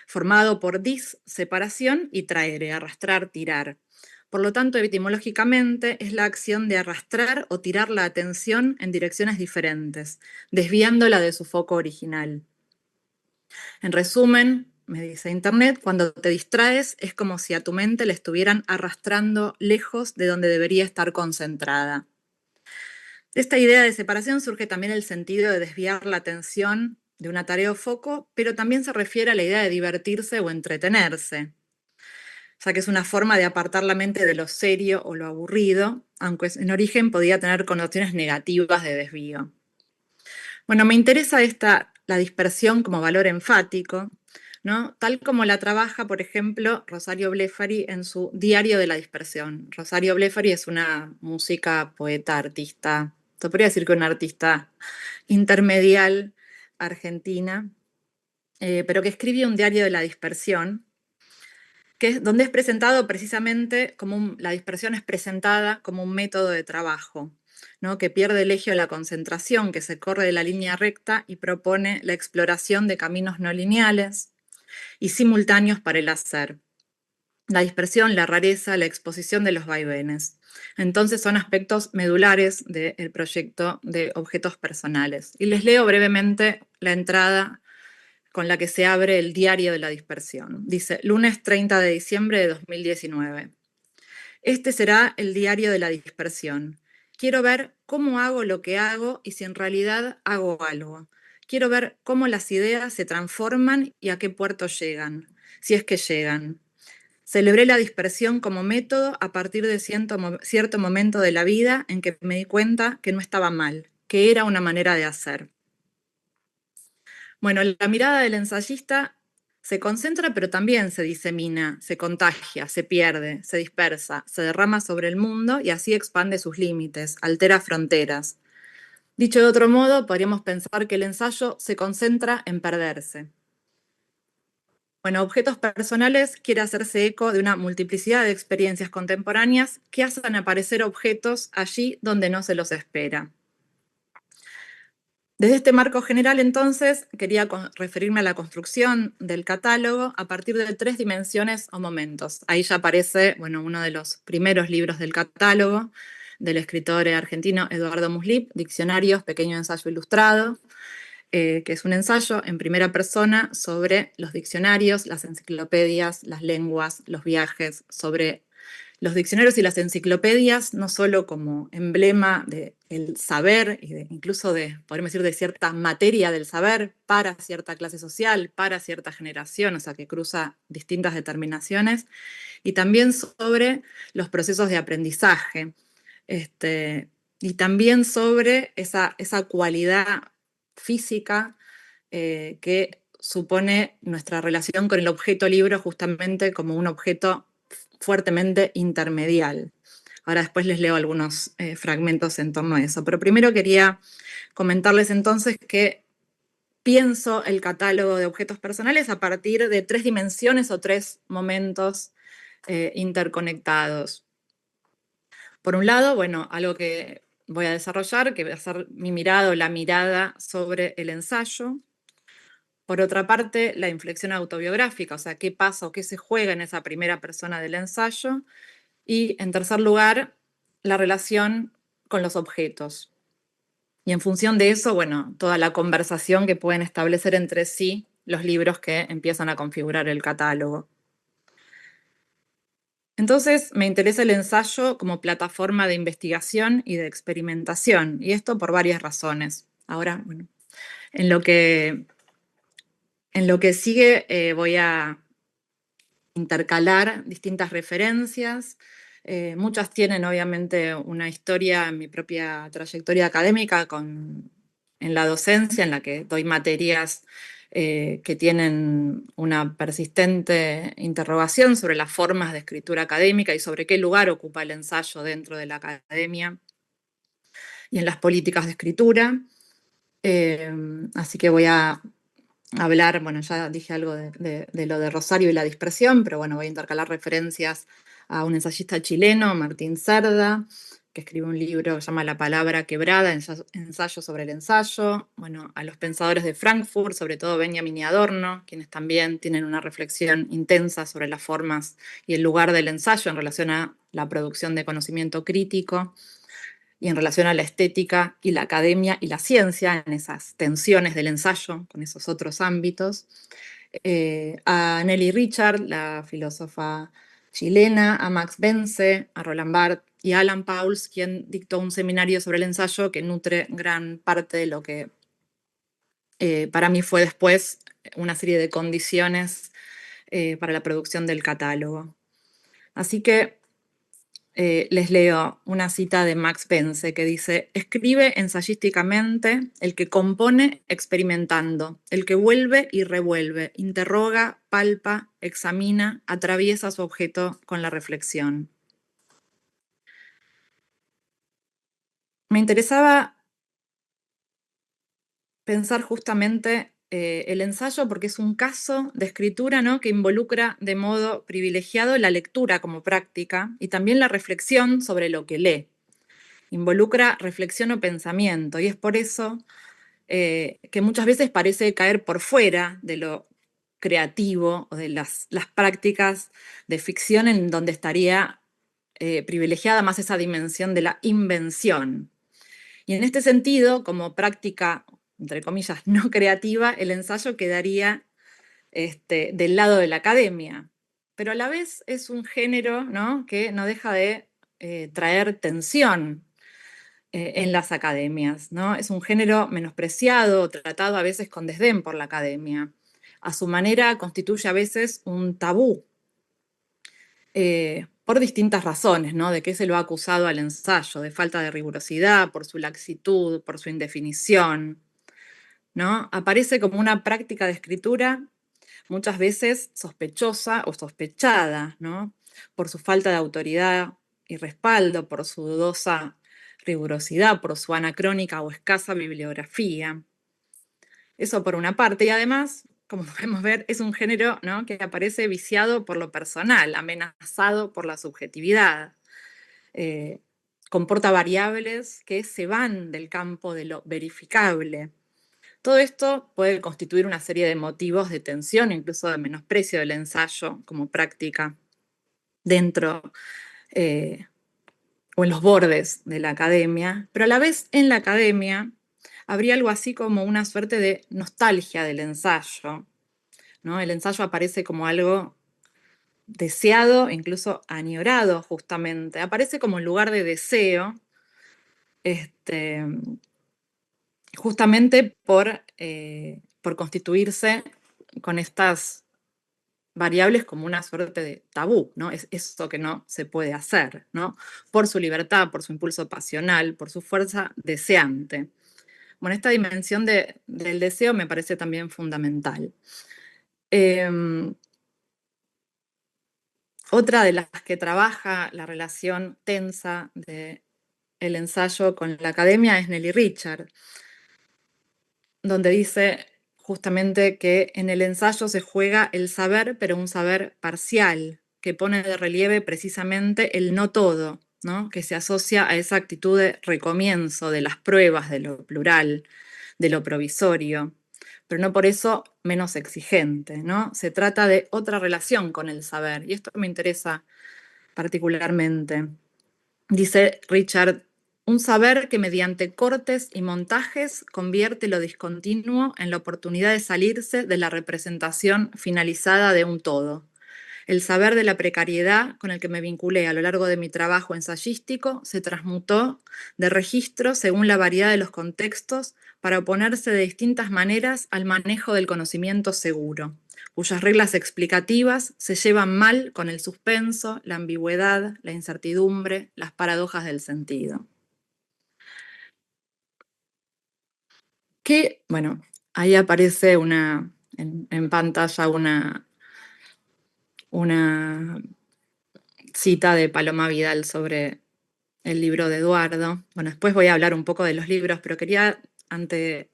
formado por separación, y traere, arrastrar, tirar. Por lo tanto, etimológicamente es la acción de arrastrar o tirar la atención en direcciones diferentes, desviándola de su foco original. En resumen, me dice Internet, cuando te distraes es como si a tu mente le estuvieran arrastrando lejos de donde debería estar concentrada. De esta idea de separación surge también el sentido de desviar la atención de una tarea o foco, pero también se refiere a la idea de divertirse o entretenerse, ya que es una forma de apartar la mente de lo serio o lo aburrido, aunque en origen podía tener connotaciones negativas de desvío. Bueno, me interesa la dispersión como valor enfático, ¿no? Tal como la trabaja, por ejemplo, Rosario Blefari en su Diario de la Dispersión. Rosario Blefari es una música, poeta, artista, se podría decir que una artista intermedial argentina, pero que escribe un Diario de la Dispersión, donde es presentado precisamente como la dispersión es presentada como un método de trabajo, ¿no? Que pierde el eje de la concentración, que se corre de la línea recta y propone la exploración de caminos no lineales y simultáneos para el hacer. La dispersión, la rareza, la exposición de los vaivenes. Entonces son aspectos medulares del proyecto de objetos personales. Y les leo brevemente la entrada con la que se abre el Diario de la Dispersión. Dice, lunes 30 de diciembre de 2019. Este será el Diario de la Dispersión. Quiero ver cómo hago lo que hago y si en realidad hago algo. Quiero ver cómo las ideas se transforman y a qué puerto llegan, si es que llegan. Celebré la dispersión como método a partir de cierto momento de la vida en que me di cuenta que no estaba mal, que era una manera de hacer. Bueno, la mirada del ensayista se concentra, pero también se disemina, se contagia, se pierde, se dispersa, se derrama sobre el mundo y así expande sus límites, altera fronteras. Dicho de otro modo, podríamos pensar que el ensayo se concentra en perderse. Bueno, Objetos Personales quiere hacerse eco de una multiplicidad de experiencias contemporáneas que hacen aparecer objetos allí donde no se los espera. Desde este marco general, entonces, quería referirme a la construcción del catálogo a partir de 3 dimensiones o momentos. Ahí ya aparece, bueno, uno de los primeros libros del catálogo del escritor argentino Eduardo Muslip, Diccionarios, pequeño ensayo ilustrado, que es un ensayo en primera persona sobre los diccionarios, las enciclopedias, las lenguas, los viajes, sobre los diccionarios y las enciclopedias, no solo como emblema del saber y incluso podríamos decir, de cierta materia del saber para cierta clase social, para cierta generación, o sea, que cruza distintas determinaciones, y también sobre los procesos de aprendizaje, y también sobre esa cualidad física que supone nuestra relación con el objeto libro justamente como un objeto fuertemente intermedial. Ahora después les leo algunos fragmentos en torno a eso. Pero primero quería comentarles entonces que pienso el catálogo de objetos personales a partir de 3 dimensiones o 3 momentos interconectados. Por un lado, bueno, algo que voy a desarrollar, que va a ser mi mirada o la mirada sobre el ensayo. Por otra parte, la inflexión autobiográfica, o sea, qué pasa o qué se juega en esa primera persona del ensayo. Y en tercer lugar, la relación con los objetos. Y en función de eso, bueno, toda la conversación que pueden establecer entre sí los libros que empiezan a configurar el catálogo. Entonces, me interesa el ensayo como plataforma de investigación y de experimentación, y esto por varias razones. Ahora, bueno, en lo que sigue voy a intercalar distintas referencias. Muchas tienen obviamente una historia en mi propia trayectoria académica en la docencia, en la que doy materias que tienen una persistente interrogación sobre las formas de escritura académica y sobre qué lugar ocupa el ensayo dentro de la academia y en las políticas de escritura. Así que voy a hablar, bueno, ya dije algo de lo de Rosario y la dispersión, pero bueno, voy a intercalar referencias a un ensayista chileno, Martín Cerda, que escribe un libro que se llama La palabra quebrada, ensayo sobre el ensayo, bueno, a los pensadores de Frankfurt, sobre todo Benjamin y Adorno, quienes también tienen una reflexión intensa sobre las formas y el lugar del ensayo en relación a la producción de conocimiento crítico y en relación a la estética y la academia y la ciencia, en esas tensiones del ensayo con esos otros ámbitos. A Nelly Richard, la filósofa chilena, a Max Bense, a Roland Barthes y a Alan Pauls, quien dictó un seminario sobre el ensayo que nutre gran parte de lo que para mí fue después una serie de condiciones para la producción del catálogo. Así que les leo una cita de Max Bense que dice: escribe ensayísticamente el que compone experimentando, el que vuelve y revuelve, interroga, palpa, examina, atraviesa su objeto con la reflexión. Me interesaba pensar justamente el ensayo porque es un caso de escritura, ¿no?, que involucra de modo privilegiado la lectura como práctica y también la reflexión sobre lo que lee. Involucra reflexión o pensamiento y es por eso que muchas veces parece caer por fuera de lo creativo o de las prácticas de ficción, en donde estaría privilegiada más esa dimensión de la invención. Y en este sentido, como práctica entre comillas, no creativa, el ensayo quedaría del lado de la academia. Pero a la vez es un género, ¿no?, que no deja de traer tensión en las academias, ¿no? Es un género menospreciado, tratado a veces con desdén por la academia. A su manera constituye a veces un tabú, por distintas razones, ¿no? De qué se lo ha acusado al ensayo, de falta de rigurosidad, por su laxitud, por su indefinición, ¿no? Aparece como una práctica de escritura muchas veces sospechosa o sospechada, ¿no?, por su falta de autoridad y respaldo, por su dudosa rigurosidad, por su anacrónica o escasa bibliografía. Eso por una parte, y además, como podemos ver, es un género, ¿no?, que aparece viciado por lo personal, amenazado por la subjetividad. Comporta variables que se van del campo de lo verificable. Todo esto puede constituir una serie de motivos de tensión, incluso de menosprecio del ensayo como práctica dentro o en los bordes de la academia, pero a la vez en la academia habría algo así como una suerte de nostalgia del ensayo, ¿no? El ensayo aparece como algo deseado, incluso añorado justamente, aparece como un lugar de deseo, justamente por constituirse con estas variables como una suerte de tabú, ¿no? Es eso que no se puede hacer, ¿no? Por su libertad, por su impulso pasional, por su fuerza deseante. Bueno, esta dimensión del deseo me parece también fundamental. Otra de las que trabaja la relación tensa del ensayo con la academia es Nelly Richard, donde dice justamente que en el ensayo se juega el saber, pero un saber parcial, que pone de relieve precisamente el no todo, ¿no?, que se asocia a esa actitud de recomienzo de las pruebas, de lo plural, de lo provisorio, pero no por eso menos exigente, ¿no? Se trata de otra relación con el saber, y esto me interesa particularmente. Dice Richard, un saber que mediante cortes y montajes convierte lo discontinuo en la oportunidad de salirse de la representación finalizada de un todo. El saber de la precariedad con el que me vinculé a lo largo de mi trabajo ensayístico se transmutó de registro según la variedad de los contextos para oponerse de distintas maneras al manejo del conocimiento seguro, cuyas reglas explicativas se llevan mal con el suspenso, la ambigüedad, la incertidumbre, las paradojas del sentido. Bueno, ahí aparece en pantalla una cita de Paloma Vidal sobre el libro de Eduardo. Bueno, después voy a hablar un poco de los libros, pero quería, antes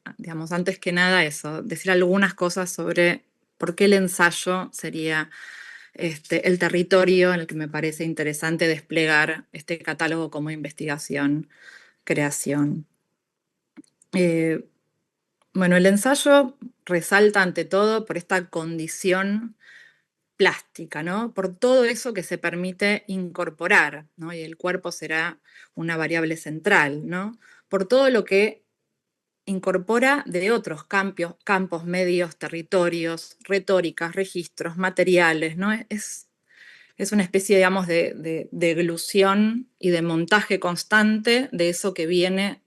que nada eso, decir algunas cosas sobre por qué el ensayo sería el territorio en el que me parece interesante desplegar este catálogo como investigación, creación. Bueno, el ensayo resalta ante todo por esta condición plástica, ¿no?, por todo eso que se permite incorporar, ¿no?, y el cuerpo será una variable central, ¿no?, por todo lo que incorpora de otros campos, medios, territorios, retóricas, registros, materiales, ¿no? Es una especie, digamos, de eglusión y de montaje constante de eso que viene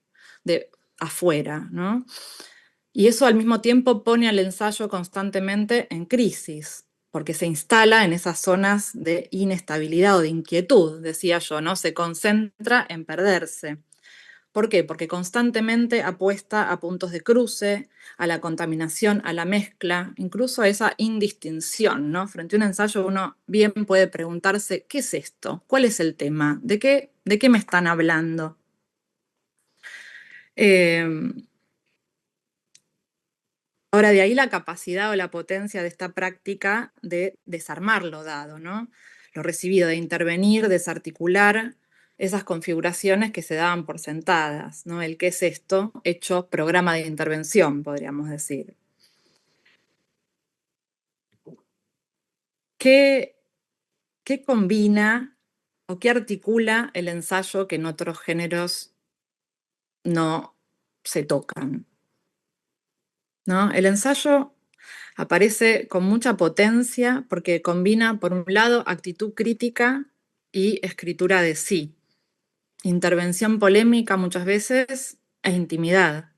de afuera, ¿no? Y eso al mismo tiempo pone al ensayo constantemente en crisis, porque se instala en esas zonas de inestabilidad o de inquietud, decía yo, ¿no? Se concentra en perderse. ¿Por qué? Porque constantemente apuesta a puntos de cruce, a la contaminación, a la mezcla, incluso a esa indistinción, ¿no? Frente a un ensayo uno bien puede preguntarse, ¿qué es esto? ¿Cuál es el tema? ¿De qué me están hablando? Ahora, de ahí la capacidad o la potencia de esta práctica de desarmar lo dado, ¿no? Lo recibido, de intervenir, desarticular esas configuraciones que se daban por sentadas, ¿no? El qué es esto, hecho programa de intervención, podríamos decir. ¿Qué combina o qué articula el ensayo que en otros géneros no se tocan? ¿no? El ensayo aparece con mucha potencia porque combina, por un lado, actitud crítica y escritura de sí, intervención polémica muchas veces e intimidad.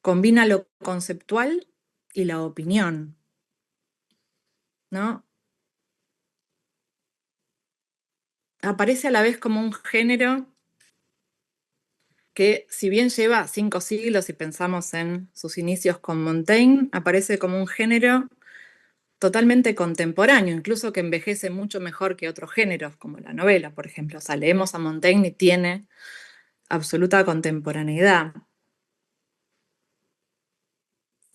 Combina lo conceptual y la opinión, ¿no? Aparece a la vez como un género que, si bien lleva 5 siglos y pensamos en sus inicios con Montaigne, aparece como un género totalmente contemporáneo, incluso que envejece mucho mejor que otros géneros, como la novela, por ejemplo. O sea, leemos a Montaigne y tiene absoluta contemporaneidad.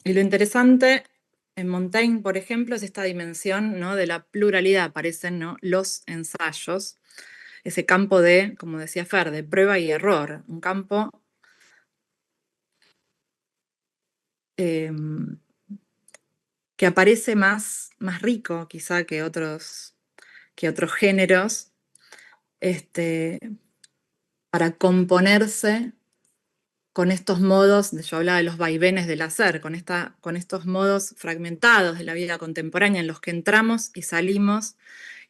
Y lo interesante en Montaigne, por ejemplo, es esta dimensión, ¿no?, de la pluralidad. Aparecen, ¿no?, los ensayos, ese campo de, como decía Fer, de prueba y error, un campo que aparece más rico quizá que otros géneros, para componerse con estos modos, yo hablaba de los vaivenes del hacer, con estos modos fragmentados de la vida contemporánea en los que entramos y salimos,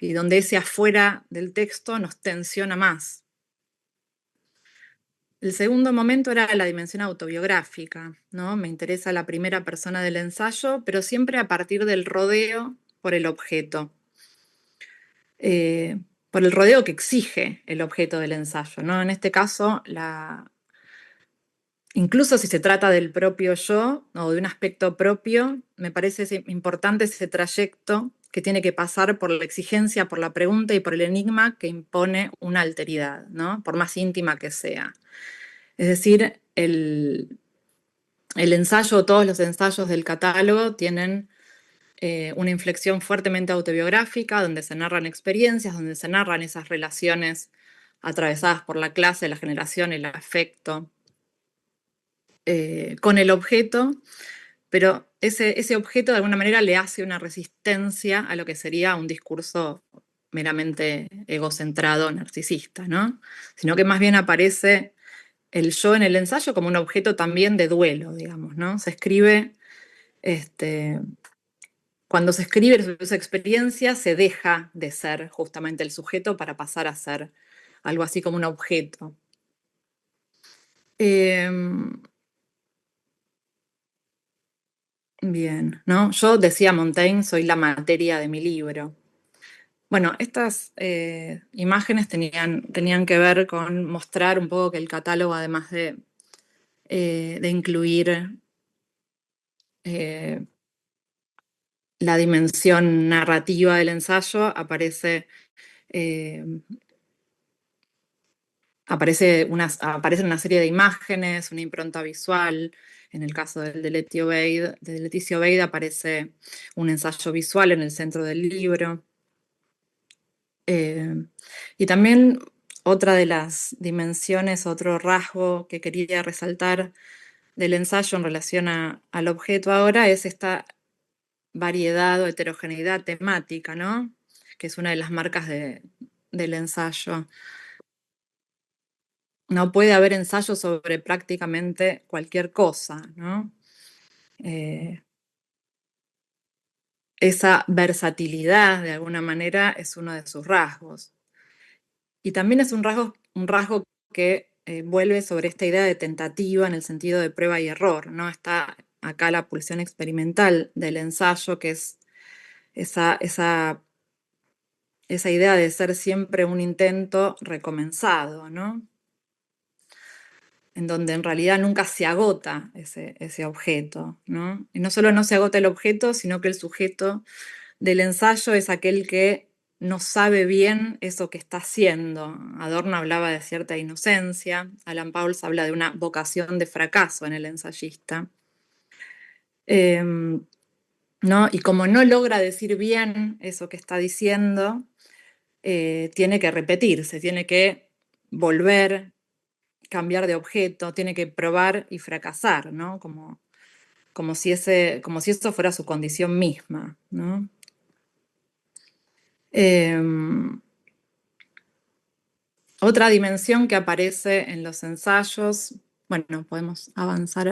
y donde ese afuera del texto nos tensiona más. El segundo momento era la dimensión autobiográfica, ¿no? Me interesa la primera persona del ensayo, pero siempre a partir del rodeo por el objeto. Por el rodeo que exige el objeto del ensayo, ¿no? En este caso, incluso si se trata del propio yo o de un aspecto propio, me parece importante ese trayecto que tiene que pasar por la exigencia, por la pregunta y por el enigma que impone una alteridad, ¿no? Por más íntima que sea. Es decir, el ensayo, todos los ensayos del catálogo tienen una inflexión fuertemente autobiográfica, donde se narran experiencias, donde se narran esas relaciones atravesadas por la clase, la generación, el afecto, con el objeto, pero ese objeto de alguna manera le hace una resistencia a lo que sería un discurso meramente egocentrado, narcisista, ¿no? Sino que más bien aparece el yo en el ensayo como un objeto también de duelo, digamos, ¿no? Se escribe, cuando se escribe esa experiencia, se deja de ser justamente el sujeto para pasar a ser algo así como un objeto. Bien, ¿no? Yo decía Montaigne, soy la materia de mi libro. Bueno, estas imágenes tenían que ver con mostrar un poco que el catálogo, además de incluir la dimensión narrativa del ensayo, aparece aparecen una serie de imágenes, una impronta visual. En el caso de Leticia Obeid aparece un ensayo visual en el centro del libro. Y también otra de las dimensiones, otro rasgo que quería resaltar del ensayo en relación al objeto ahora es esta variedad o heterogeneidad temática, ¿no? Que es una de las marcas del ensayo. No puede haber ensayo sobre prácticamente cualquier cosa, ¿no? Esa versatilidad, de alguna manera, es uno de sus rasgos. Y también es un rasgo que vuelve sobre esta idea de tentativa en el sentido de prueba y error, ¿no? Está acá la pulsión experimental del ensayo, que es esa idea de ser siempre un intento recomenzado, ¿no? En donde en realidad nunca se agota ese objeto, ¿no? Y no solo no se agota el objeto, sino que el sujeto del ensayo es aquel que no sabe bien eso que está haciendo. Adorno hablaba de cierta inocencia, Alan Pauls habla de una vocación de fracaso en el ensayista. ¿No? Y como no logra decir bien eso que está diciendo, tiene que repetirse, tiene que volver, cambiar de objeto, tiene que probar y fracasar, ¿no? Como si esto fuera su condición misma, ¿no? Otra dimensión que aparece en los ensayos, bueno, podemos avanzar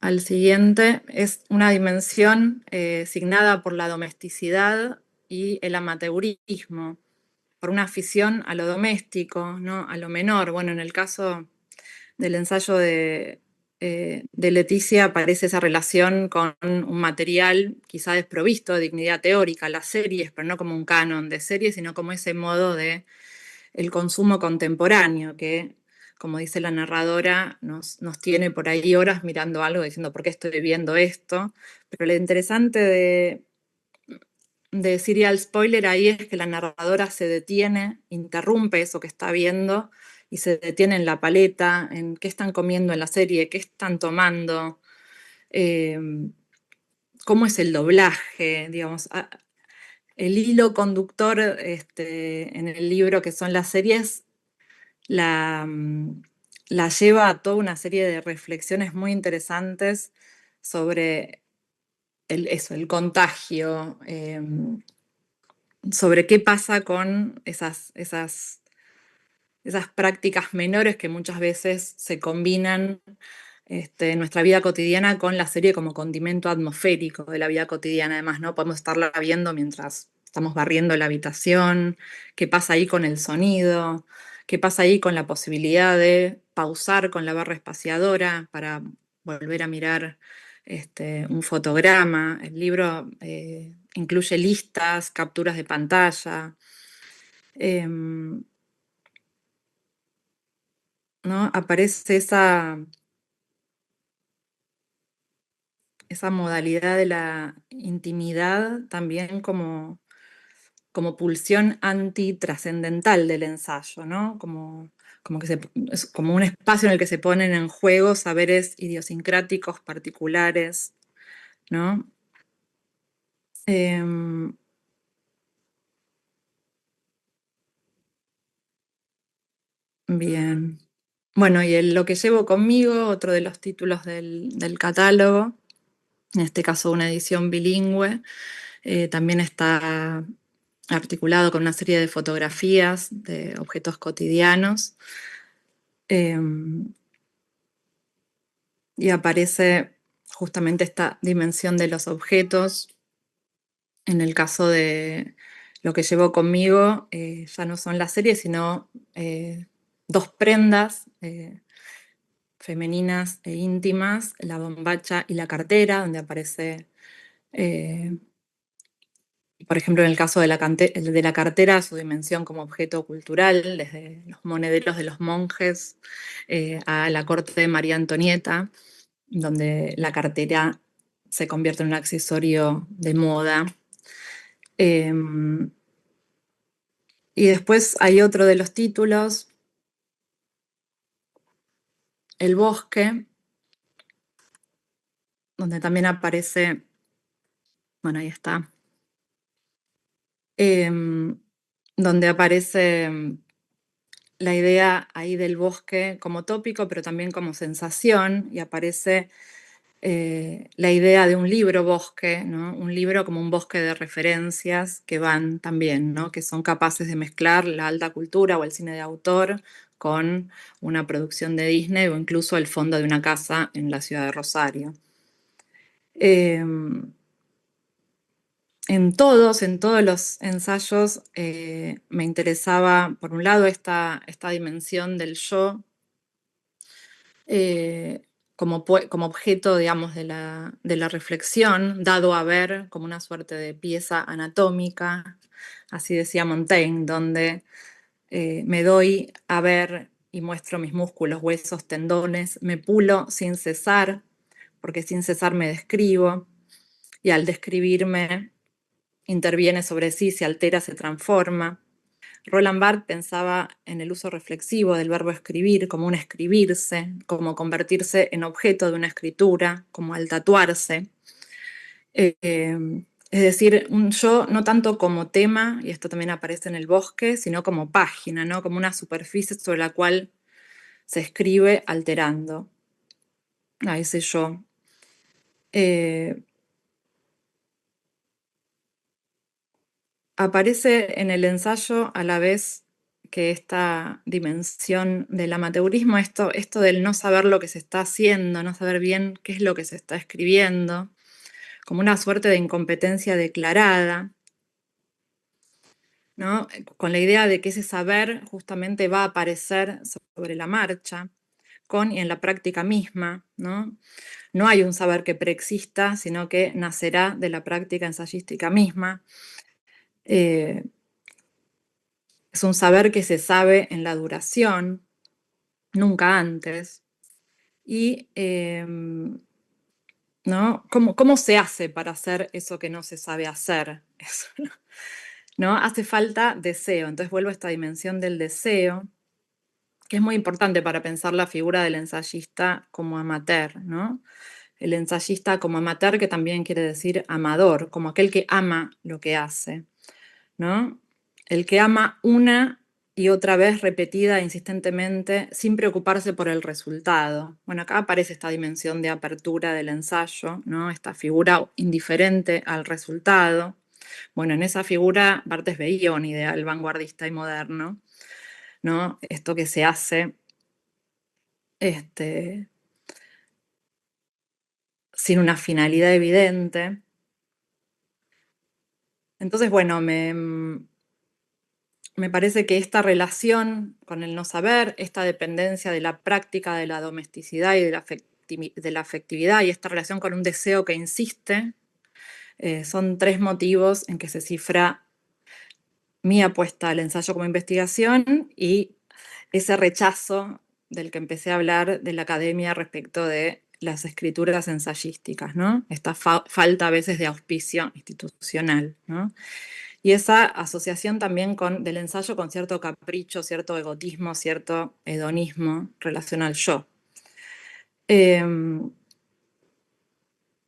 al siguiente, es una dimensión signada por la domesticidad y el amateurismo, por una afición a lo doméstico, ¿no? A lo menor. Bueno, en el caso del ensayo de Leticia aparece esa relación con un material quizá desprovisto de dignidad teórica, las series, pero no como un canon de series, sino como ese modo de el consumo contemporáneo que, como dice la narradora, nos tiene por ahí horas mirando algo, diciendo, ¿por qué estoy viendo esto? Pero lo interesante de Serial Spoiler ahí es que la narradora se detiene, interrumpe eso que está viendo y se detiene en la paleta, en qué están comiendo en la serie, qué están tomando, eh, cómo es el doblaje, digamos. El hilo conductor en el libro que son las series la, la lleva a toda una serie de reflexiones muy interesantes sobre el contagio, sobre qué pasa con esas prácticas menores que muchas veces se combinan en nuestra vida cotidiana con la serie como condimento atmosférico de la vida cotidiana. Además, ¿no? Podemos estarla viendo mientras estamos barriendo la habitación, qué pasa ahí con el sonido, qué pasa ahí con la posibilidad de pausar con la barra espaciadora para volver a mirar un fotograma. El libro incluye listas, capturas de pantalla. Em, ¿No? Aparece esa modalidad de la intimidad también como pulsión antitrascendental del ensayo, ¿no? Como que es como un espacio en el que se ponen en juego saberes idiosincráticos particulares, ¿no? Em, Bien. Bueno, y Lo que llevo conmigo, otro de los títulos del catálogo, en este caso una edición bilingüe, también está articulado con una serie de fotografías de objetos cotidianos. Y aparece justamente esta dimensión de los objetos. En el caso de Lo que llevo conmigo, ya no son las series, sino dos prendas femeninas e íntimas, la bombacha y la cartera, donde aparece por ejemplo, en el caso de la cartera, su dimensión como objeto cultural, desde los monederos de los monjes a la corte de María Antonieta, donde la cartera se convierte en un accesorio de moda. Y después hay otro de los títulos, El bosque, donde también aparece, bueno, ahí está, donde aparece la idea ahí del bosque como tópico, pero también como sensación, y aparece la idea de un libro bosque, ¿no? Un libro como un bosque de referencias que van también, ¿no? Que son capaces de mezclar la alta cultura o el cine de autor con una producción de Disney o incluso el fondo de una casa en la ciudad de Rosario. Eh, en todos los ensayos me interesaba, por un lado, esta dimensión del yo, como objeto, digamos, de la reflexión, dado a ver como una suerte de pieza anatómica, así decía Montaigne, donde me doy a ver y muestro mis músculos, huesos, tendones, me pulo sin cesar, porque sin cesar me describo, y al describirme interviene sobre sí, se altera, se transforma. Roland Barthes pensaba en el uso reflexivo del verbo escribir como un escribirse, como convertirse en objeto de una escritura, como al tatuarse. Es decir, un yo no tanto como tema, y esto también aparece en el bosque, sino como página, ¿no? Como una superficie sobre la cual se escribe alterando a ese yo. Aparece en el ensayo a la vez que esta dimensión del amateurismo, esto del no saber lo que se está haciendo, no saber bien qué es lo que se está escribiendo, como una suerte de incompetencia declarada, ¿no? Con la idea de que ese saber justamente va a aparecer sobre la marcha, con y en la práctica misma, ¿no? No hay un saber que preexista, sino que nacerá de la práctica ensayística misma. Es un saber que se sabe en la duración, nunca antes. Y, ¿no? ¿Cómo se hace para hacer eso que no se sabe hacer? Eso, ¿no? Hace falta deseo. Entonces vuelvo a esta dimensión del deseo, que es muy importante para pensar la figura del ensayista como amateur, ¿no? El ensayista como amateur, que también quiere decir amador, como aquel que ama lo que hace, ¿no? El que ama una y otra vez repetida insistentemente sin preocuparse por el resultado. Bueno, acá aparece esta dimensión de apertura del ensayo, ¿no? Esta figura indiferente al resultado. Bueno, en esa figura Barthes veía un ideal vanguardista y moderno, ¿no? Esto que se hace sin una finalidad evidente. Entonces, bueno, me parece que esta relación con el no saber, esta dependencia de la práctica, de la domesticidad y de la afectividad, y esta relación con un deseo que insiste, son tres motivos en que se cifra mi apuesta al ensayo como investigación y ese rechazo del que empecé a hablar de la academia respecto de las escrituras ensayísticas, ¿no? Esta falta a veces de auspicio institucional, ¿no? Y esa asociación también del ensayo con cierto capricho, cierto egotismo, cierto hedonismo relacional yo.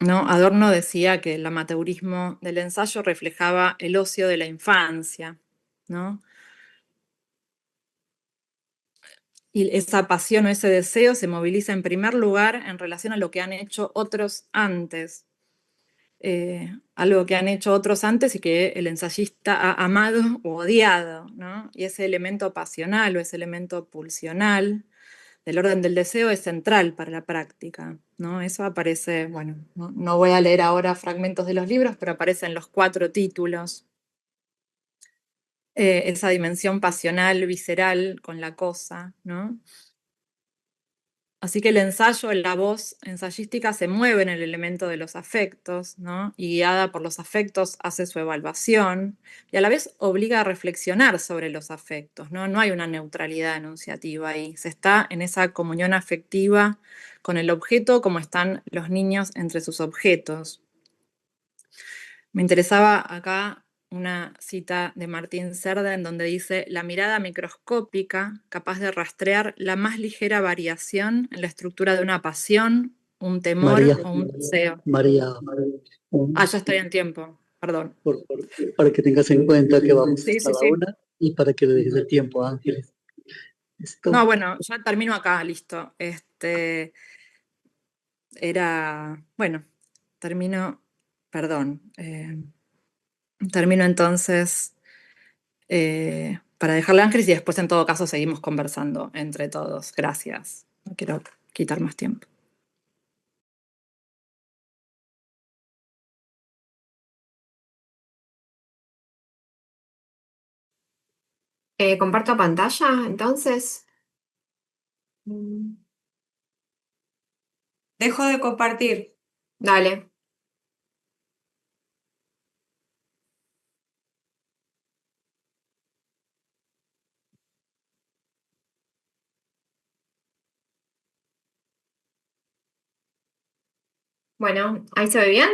¿No? Adorno decía que el amateurismo del ensayo reflejaba el ocio de la infancia, ¿no? Y esa pasión o ese deseo se moviliza en primer lugar en relación a lo que han hecho otros antes, algo que han hecho otros antes y que el ensayista ha amado o odiado, ¿no? Y ese elemento pasional o ese elemento pulsional del orden del deseo es central para la práctica, ¿no? Eso aparece, bueno, no voy a leer ahora fragmentos de los libros, pero aparece en los 4 títulos. Esa dimensión pasional, visceral con la cosa, ¿no? Así que el ensayo, la voz ensayística se mueve en el elemento de los afectos, ¿no? Y guiada por los afectos hace su evaluación y a la vez obliga a reflexionar sobre los afectos, ¿no? No hay una neutralidad enunciativa ahí, se está en esa comunión afectiva con el objeto como están los niños entre sus objetos. Me interesaba acá una cita de Martín Cerda en donde dice: la mirada microscópica, capaz de rastrear la más ligera variación en la estructura de una pasión, un temor María, o un deseo. María, Ya estoy en tiempo, perdón. para que tengas en cuenta que vamos Sí, hasta sí, la sí. 1 y para que le dejes el tiempo a Ángeles. No, Esto, bueno, ya termino acá, listo. Bueno, termino, perdón. Termino entonces para dejarle a Ángeles y después en todo caso seguimos conversando entre todos. Gracias. No quiero quitar más tiempo. Comparto pantalla, entonces. Mm, Dejo de compartir. Dale. Bueno, ¿ahí se ve bien?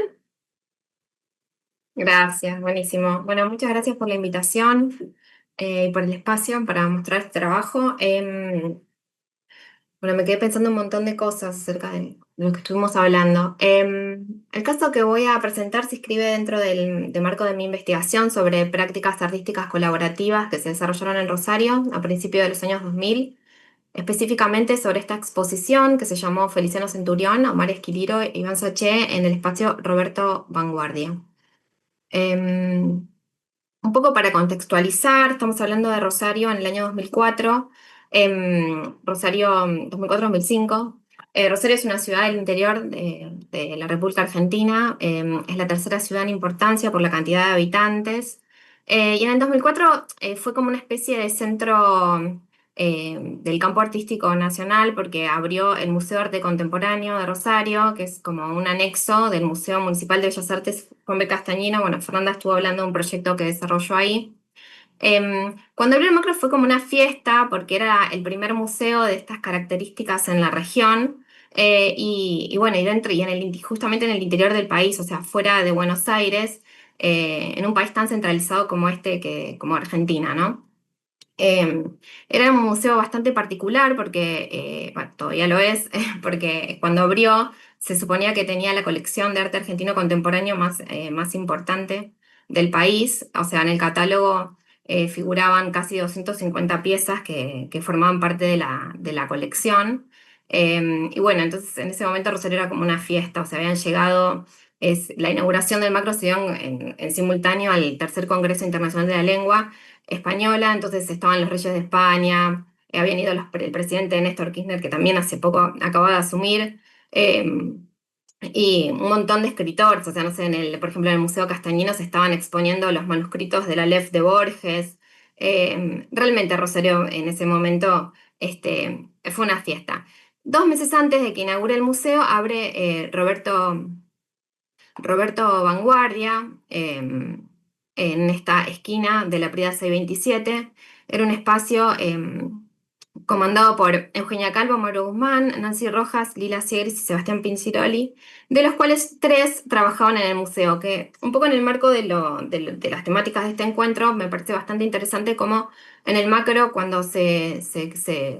Gracias, buenísimo. Bueno, muchas gracias por la invitación y por el espacio para mostrar este trabajo. Bueno, me quedé pensando un montón de cosas acerca de lo que estuvimos hablando. El caso que voy a presentar se inscribe dentro del marco de mi investigación sobre prácticas artísticas colaborativas que se desarrollaron en Rosario a principios de los años 2000, específicamente sobre esta exposición que se llamó Feliciano Centurión, Omar Esquiliro e Iván Soché en el espacio Roberto Vanguardia. Un poco para contextualizar, estamos hablando de Rosario en el año 2004, Rosario 2004-2005. Rosario es una ciudad del interior de la República Argentina, es la tercera ciudad en importancia por la cantidad de habitantes. Y en el 2004 fue como una especie de centro del campo artístico nacional porque abrió el Museo de Arte Contemporáneo de Rosario, que es como un anexo del Museo Municipal de Bellas Artes Juan B. Castañino. Bueno, Fernanda estuvo hablando de un proyecto que desarrolló ahí. Cuando abrió el Macro fue como una fiesta porque era el primer museo de estas características en la región. Y bueno, y dentro, y justamente en el interior del país, o sea, fuera de Buenos Aires, en un país tan centralizado como como Argentina, ¿no? Eh, Era un museo bastante particular porque, bueno, todavía lo es, porque cuando abrió se suponía que tenía la colección de arte argentino contemporáneo más importante del país. O sea, en el catálogo figuraban casi 250 piezas que formaban parte de la colección. Y bueno, entonces en ese momento Rosario era como una fiesta, o sea, habían llegado, la inauguración del Macro se dio en simultáneo al tercer Congreso Internacional de la Lengua Española, entonces estaban los reyes de España, habían ido el presidente Néstor Kirchner, que también hace poco acababa de asumir, eh, y un montón de escritores, o sea, no sé, por ejemplo, en el Museo Castañino se estaban exponiendo los manuscritos de la Aleph de Borges. Realmente Rosario en ese momento fue una fiesta. 2 meses antes de que inaugure el museo, abre Roberto Vanguardia, en esta esquina de la Prida 627. Era un espacio comandado por Eugenia Calvo, Mauro Guzmán, Nancy Rojas, Lila Siegris y Sebastián Pinciroli, de los cuales 3 trabajaban en el museo, que un poco en el marco de las temáticas de este encuentro me parece bastante interesante cómo en el macro, cuando se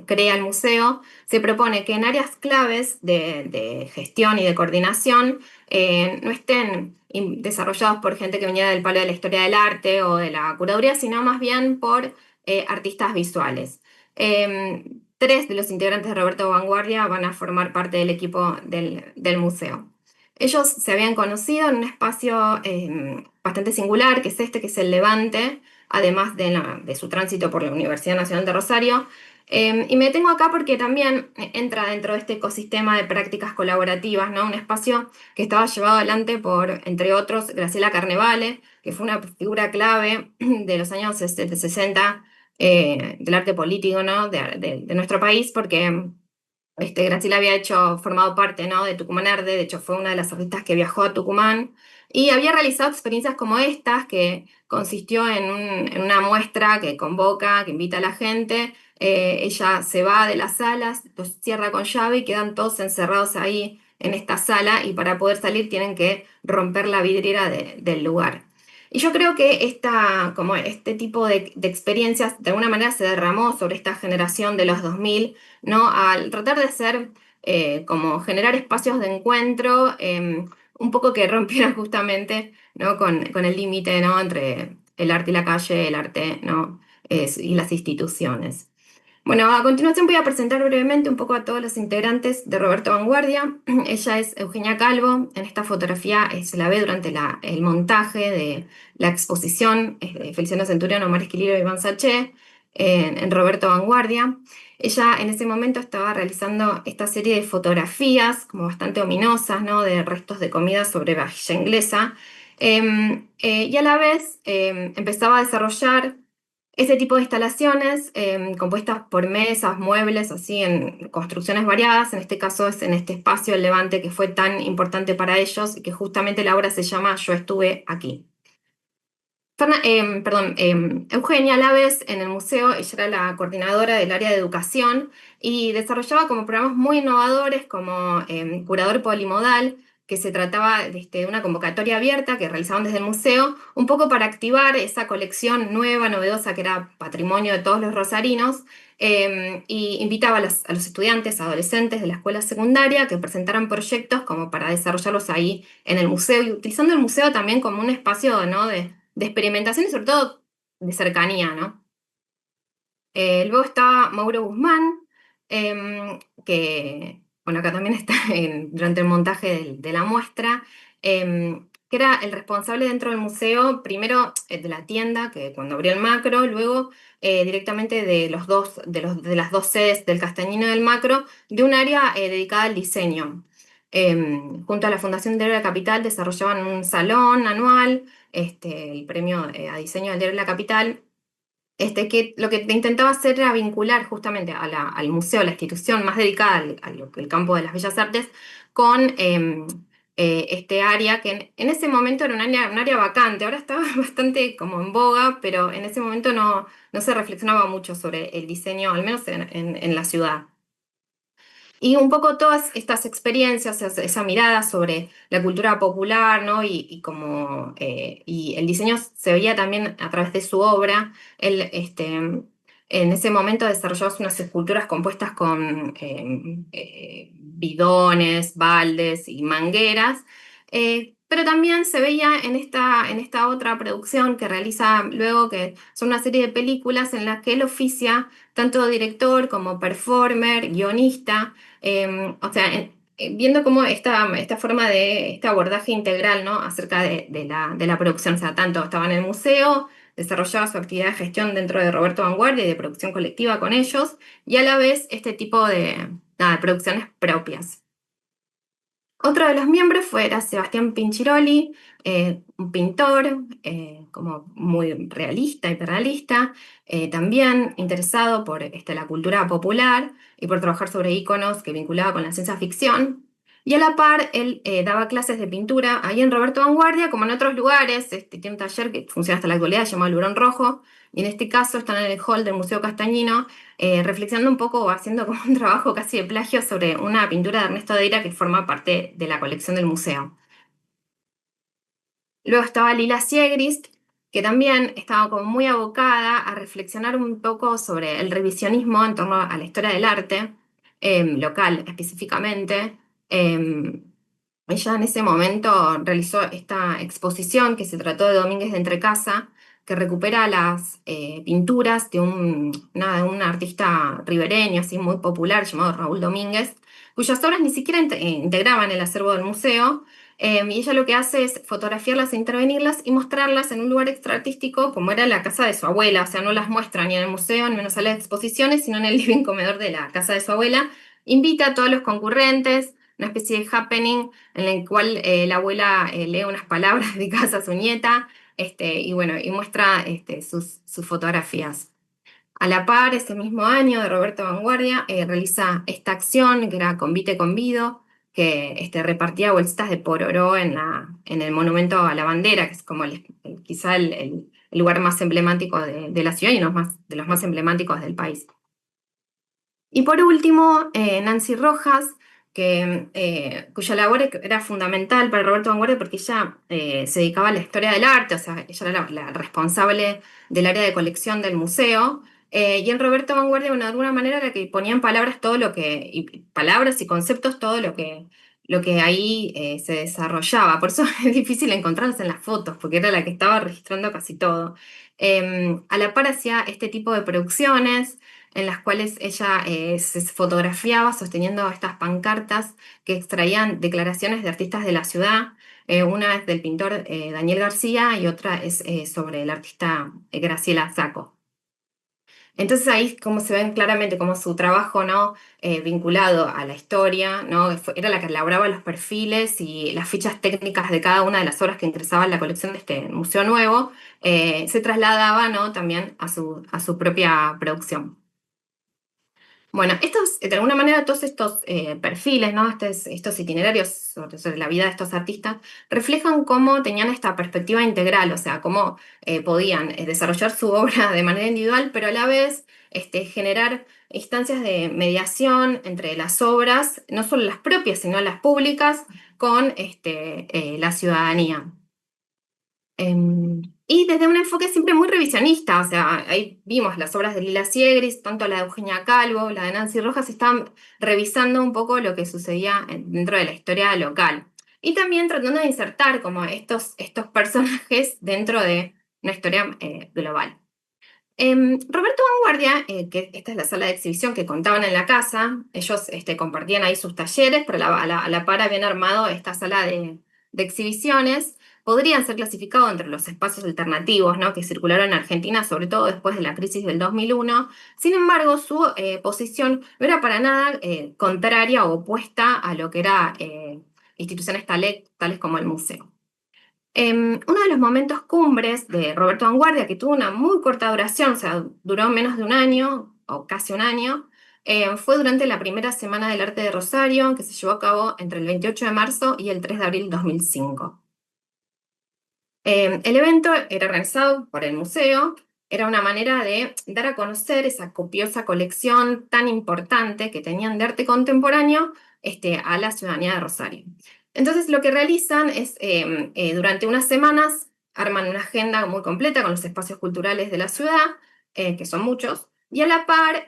crea el museo, se propone que en áreas claves de gestión y de coordinación no estén desarrollados por gente que venía del palo de la historia del arte o de la curaduría, sino más bien por artistas visuales. 3 de los integrantes de Roberto Vanguardia van a formar parte del equipo del museo. Ellos se habían conocido en un espacio bastante singular, que es el Levante, además de su tránsito por la Universidad Nacional de Rosario. Y me detengo acá porque también entra dentro de este ecosistema de prácticas colaborativas, ¿no? Un espacio que estaba llevado adelante por, entre otros, Graciela Carnevale, que fue una figura clave de los años 60 del arte político, ¿no? de nuestro país, porque Graciela había formado parte, ¿no? de Tucumán Arde, de hecho fue una de las artistas que viajó a Tucumán, y había realizado experiencias como estas, que consistió en una muestra que convoca, que invita a la gente. Ella se va de las salas, los cierra con llave y quedan todos encerrados ahí en esta sala, y para poder salir tienen que romper la vidriera del lugar. Y yo creo que como este tipo de experiencias de alguna manera se derramó sobre esta generación de los 2000, ¿no? Al tratar de hacer como generar espacios de encuentro, un poco que rompieran justamente, ¿no? con el límite, ¿no? entre el arte y la calle, el arte, ¿no? Y las instituciones. Bueno, a continuación voy a presentar brevemente un poco a todos los integrantes de Roberto Vanguardia. Ella es Eugenia Calvo. En esta fotografía se la ve durante el montaje de la exposición de Feliciano Centurión, Omar Esquilino y Iván Sachet en Roberto Vanguardia. Ella en ese momento estaba realizando esta serie de fotografías como bastante ominosas, ¿no? de restos de comida sobre vajilla inglesa. Y a la vez empezaba a desarrollar este tipo de instalaciones compuestas por mesas, muebles, así en construcciones variadas. En este caso es en este espacio, el Levante, que fue tan importante para ellos y que justamente la obra se llama Yo estuve aquí. Eugenia Laves en el museo, ella era la coordinadora del área de educación y desarrollaba como programas muy innovadores como curador polimodal, que se trataba de una convocatoria abierta que realizaban desde el museo, un poco para activar esa colección nueva, novedosa, que era patrimonio de todos los rosarinos, y invitaba a los estudiantes, adolescentes de la escuela secundaria que presentaran proyectos como para desarrollarlos ahí en el museo, y utilizando el museo también como un espacio, ¿no? de experimentación y sobre todo de cercanía, ¿no? Luego está Mauro Guzmán, que, bueno, acá también está durante el montaje de la muestra, que que era el responsable dentro del museo, primero de la tienda, que cuando abrió el Macro, luego directamente de las dos sedes del Castañino y del Macro, de un área dedicada al diseño. Junto a la Fundación Diario de la Capital desarrollaban un salón anual, el premio a diseño del Diario de la Capital, que lo que intentaba hacer era vincular justamente al museo, a la institución más dedicada al campo de las bellas artes, con este área que en ese momento era un área vacante. Ahora estaba bastante como en boga, pero en ese momento no se reflexionaba mucho sobre el diseño, al menos en la ciudad. Y un poco todas estas experiencias, esa mirada sobre la cultura popular, ¿no? Y el diseño se veía también a través de su obra. Él, en ese momento desarrollaba unas esculturas compuestas con bidones, baldes y mangueras, pero también se veía en esta otra producción que realiza luego, que son una serie de películas en las que él oficia tanto director como performer, guionista. O sea, viendo cómo esta forma de este abordaje integral, ¿no? Acerca de la producción, o sea, tanto estaba en el museo, desarrollaba su actividad de gestión dentro de Roberto Vanguardia y de producción colectiva con ellos, y a la vez este tipo de producciones propias. Otro de los miembros era Sebastián Pinchiroli, un pintor como muy realista, hiperrealista, también interesado por la cultura popular y por trabajar sobre íconos que vinculaba con la ciencia ficción. Y a la par, él daba clases de pintura ahí en Roberto Vanguardia, como en otros lugares. Tiene un taller que funciona hasta la actualidad, llamado El Hurón Rojo, y en este caso están en el hall del Museo Castañino, reflexionando un poco o haciendo como un trabajo casi de plagio sobre una pintura de Ernesto Deira que forma parte de la colección del museo. Luego estaba Lila Siegrist, que también estaba como muy abocada a reflexionar un poco sobre el revisionismo en torno a la historia del arte, local específicamente. Ella en ese momento realizó esta exposición que se trató de Domínguez de Entrecasa, que recupera las pinturas de un artista ribereño, así muy popular, llamado Raúl Domínguez, cuyas obras ni siquiera integraban el acervo del museo, y ella lo que hace es fotografiarlas e intervenirlas y mostrarlas en un lugar extraartístico como era la casa de su abuela. O sea, no las muestra ni en el museo ni en una sala de exposiciones, sino en el living comedor de la casa de su abuela. Invita a todos los concurrentes, una especie de happening en el cual la abuela lee unas palabras dedicadas a su nieta, y muestra sus fotografías. A la par, ese mismo año de Roberto Vanguardia, realiza esta acción que era Convite Convido, que repartía bolsitas de pororó en el monumento a la bandera, que es como quizá el lugar más emblemático de la ciudad y de los más emblemáticos del país. Y por último, Nancy Rojas, cuya labor era fundamental para Roberto Vanguardia porque ella se dedicaba a la historia del arte, o sea, ella era la responsable del área de colección del museo, y en Roberto Vanguardia, de alguna manera, era que ponía en palabras palabras y conceptos, todo lo que ahí se desarrollaba. Por eso es difícil encontrarlas en las fotos, porque era la que estaba registrando casi todo. A la par hacía este tipo de producciones, en las cuales ella se fotografiaba sosteniendo estas pancartas que extraían declaraciones de artistas de la ciudad. Una es del pintor Daniel García y otra es sobre el artista Graciela Sacco. Entonces ahí como se ven claramente como su trabajo, ¿no? Vinculado a la historia, ¿no? Era la que elaboraba los perfiles y las fichas técnicas de cada una de las obras que ingresaban en la colección de este museo nuevo, se trasladaba, ¿no? También a su propia producción. Bueno, de alguna manera, todos estos perfiles, ¿no? Estos itinerarios sobre la vida de estos artistas reflejan cómo tenían esta perspectiva integral, o sea, cómo podían desarrollar su obra de manera individual, pero a la vez generar instancias de mediación entre las obras, no solo las propias, sino las públicas, con la ciudadanía. Y desde un enfoque siempre muy revisionista, o sea, ahí vimos las obras de Lila Siegrist, tanto la de Eugenia Calvo, la de Nancy Rojas, están revisando un poco lo que sucedía dentro de la historia local. Y también tratando de insertar como estos personajes dentro de una historia global. Roberto Vanguardia, que esta es la sala de exhibición que contaban en la casa, ellos compartían ahí sus talleres, pero a la par habían armado esta sala de exhibiciones, podrían ser clasificados entre los espacios alternativos, ¿no?, que circularon en Argentina, sobre todo después de la crisis del 2001. Sin embargo, su posición no era para nada contraria o opuesta a lo que eran instituciones tales como el museo. Uno de los momentos cumbres de Roberto Vanguardia, que tuvo una muy corta duración, o sea, duró menos de un año, o casi un año, fue durante la primera Semana del Arte de Rosario, que se llevó a cabo entre el 28 de marzo y el 3 de abril de 2005. El evento era organizado por el museo, era una manera de dar a conocer esa copiosa colección tan importante que tenían de arte contemporáneo a la ciudadanía de Rosario. Entonces lo que realizan es, durante unas semanas, arman una agenda muy completa con los espacios culturales de la ciudad, que son muchos, y a la par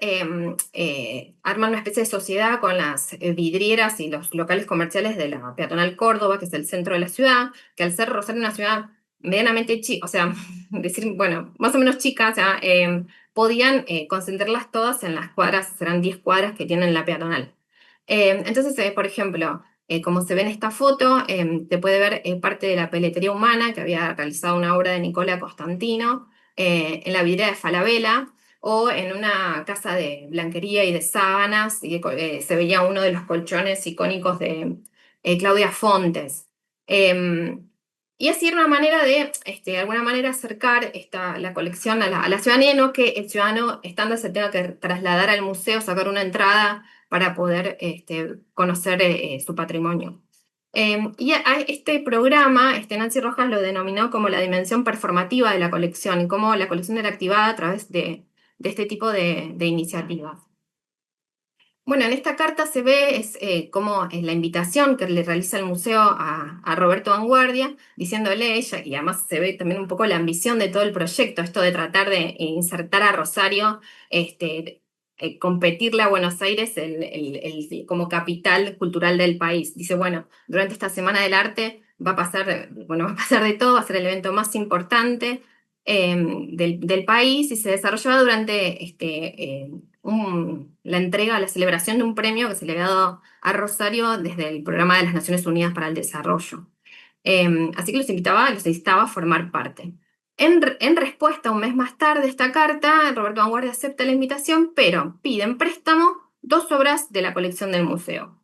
arman una especie de sociedad con las vidrieras y los locales comerciales de la Peatonal Córdoba, que es el centro de la ciudad, que al ser Rosario una ciudad medianamente chica, o sea, decir, bueno, más o menos chica, o sea, podían concentrarlas todas en las cuadras, serán 10 cuadras que tienen la peatonal. Entonces, por ejemplo, como se ve en esta foto, te puede ver parte de la peletería humana, que había realizado una obra de Nicola Costantino, en la vidriera de Falabella, o en una casa de blanquería y de sábanas, y se veía uno de los colchones icónicos de Claudia Fontes. Y así era una manera de alguna manera, acercar la colección a la ciudadanía, no que el ciudadano estándar se tenga que trasladar al museo, sacar una entrada para poder conocer su patrimonio. Y a este programa, Nancy Rojas lo denominó como la dimensión performativa de la colección, y cómo la colección era activada a través de este tipo de iniciativas. Bueno, en esta carta se ve cómo es la invitación que le realiza el museo a Roberto Vanguardia, diciéndole ella, y además se ve también un poco la ambición de todo el proyecto, esto de tratar de insertar a Rosario, competirle a Buenos Aires como capital cultural del país. Dice, bueno, durante esta Semana del Arte va a pasar de todo, va a ser el evento más importante del país, y se desarrollaba durante la entrega, la celebración de un premio que se le había dado a Rosario desde el Programa de las Naciones Unidas para el Desarrollo. Así que los incitaba a formar parte. En respuesta, un mes más tarde, esta carta, Roberto Vanguardia acepta la invitación, pero pide en préstamo 2 obras de la colección del museo.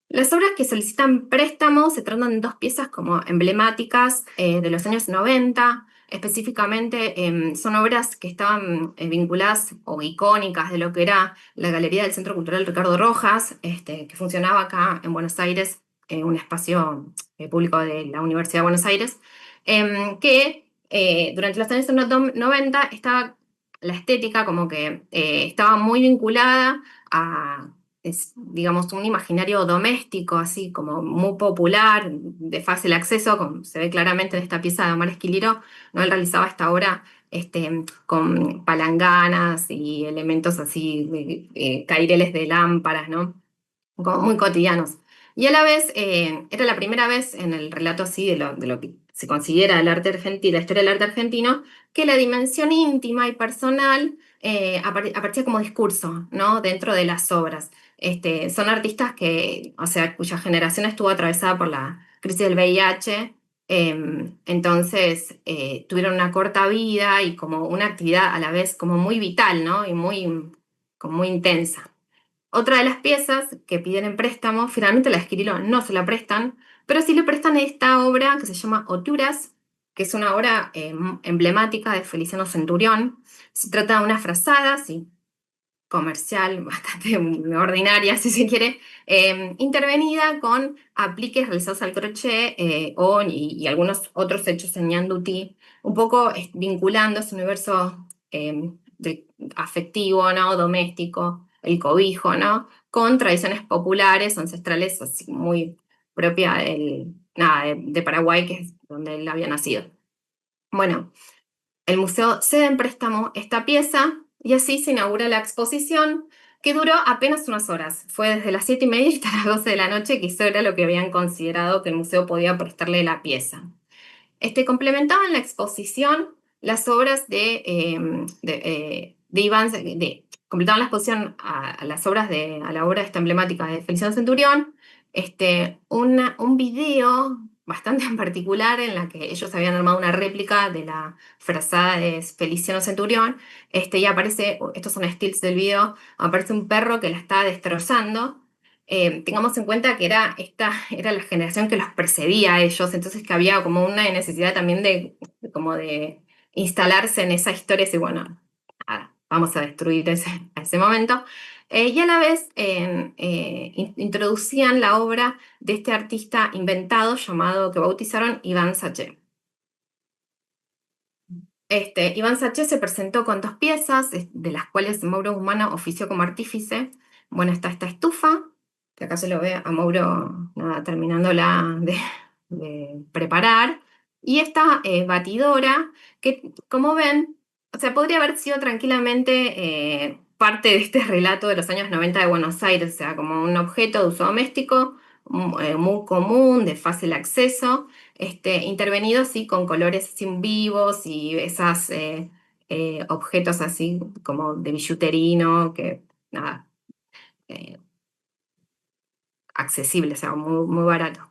Las obras que solicitan préstamo se tratan de 2 piezas como emblemáticas de los años 90, específicamente son obras que estaban vinculadas o icónicas de lo que era la Galería del Centro Cultural Ricardo Rojas, que funcionaba acá en Buenos Aires, un espacio público de la Universidad de Buenos Aires, que durante los años 90 estaba la estética como que estaba muy vinculada a, digamos, un imaginario doméstico, así como muy popular, de fácil acceso, como se ve claramente en esta pieza de Omar Esquiliro, ¿no? Él realizaba esta obra con palanganas y elementos así, caireles de lámparas, ¿no? Como muy cotidianos. Y a la vez, era la primera vez en el relato así de lo que se considera el arte argentino, la historia del arte argentino, que la dimensión íntima y personal aparecía como discurso, ¿no?, dentro de las obras. Son artistas cuya generación estuvo atravesada por la crisis del VIH, entonces tuvieron una corta vida y como una actividad a la vez como muy vital, ¿no?, y como muy intensa. Otra de las piezas que piden en préstamo, finalmente la Esquililo no se la prestan, pero sí le prestan esta obra que se llama Oturas, que es una obra emblemática de Feliciano Centurión. Se trata de una frazada, sí, comercial, bastante ordinaria, si se quiere, intervenida con apliques realizados al crochet y algunos otros hechos en ñandutí, un poco vinculando ese universo afectivo, ¿no?, doméstico, el cobijo, ¿no?, con tradiciones populares, ancestrales, así muy propia de Paraguay, que es donde él había nacido. Bueno, el museo cede en préstamo esta pieza y así se inaugura la exposición, que duró apenas unas horas. Fue desde las 7:30 hasta las 12 de la noche, que eso era lo que habían considerado que el museo podía prestarle la pieza. Complementaban la exposición las obras completaban la exposición a la obra esta emblemática de Feliciano Centurión, un video bastante en particular en la que ellos habían armado una réplica de la frazada de Feliciano Centurión, y aparece, estos son stills del video, aparece un perro que la está destrozando. Tengamos en cuenta que esta era la generación que los precedía a ellos, entonces que había como una necesidad también como de instalarse en esa historia, y bueno, nada, vamos a destruir a ese momento. Y a la vez introducían la obra de este artista inventado llamado, que bautizaron Iván Sachet. Iván Sachet se presentó con 2 piezas, de las cuales Mauro Guzmán ofició como artífice. Bueno, está esta estufa, que acá se lo ve a Mauro nada, terminándola de preparar, y esta batidora, que como ven, o sea, podría haber sido tranquilamente parte de este relato de los años 90 de Buenos Aires, o sea, como un objeto de uso doméstico muy común, de fácil acceso, intervenido así con colores así vivos y esos objetos así como de billuterino, que nada, accesible, o sea, muy, muy barato.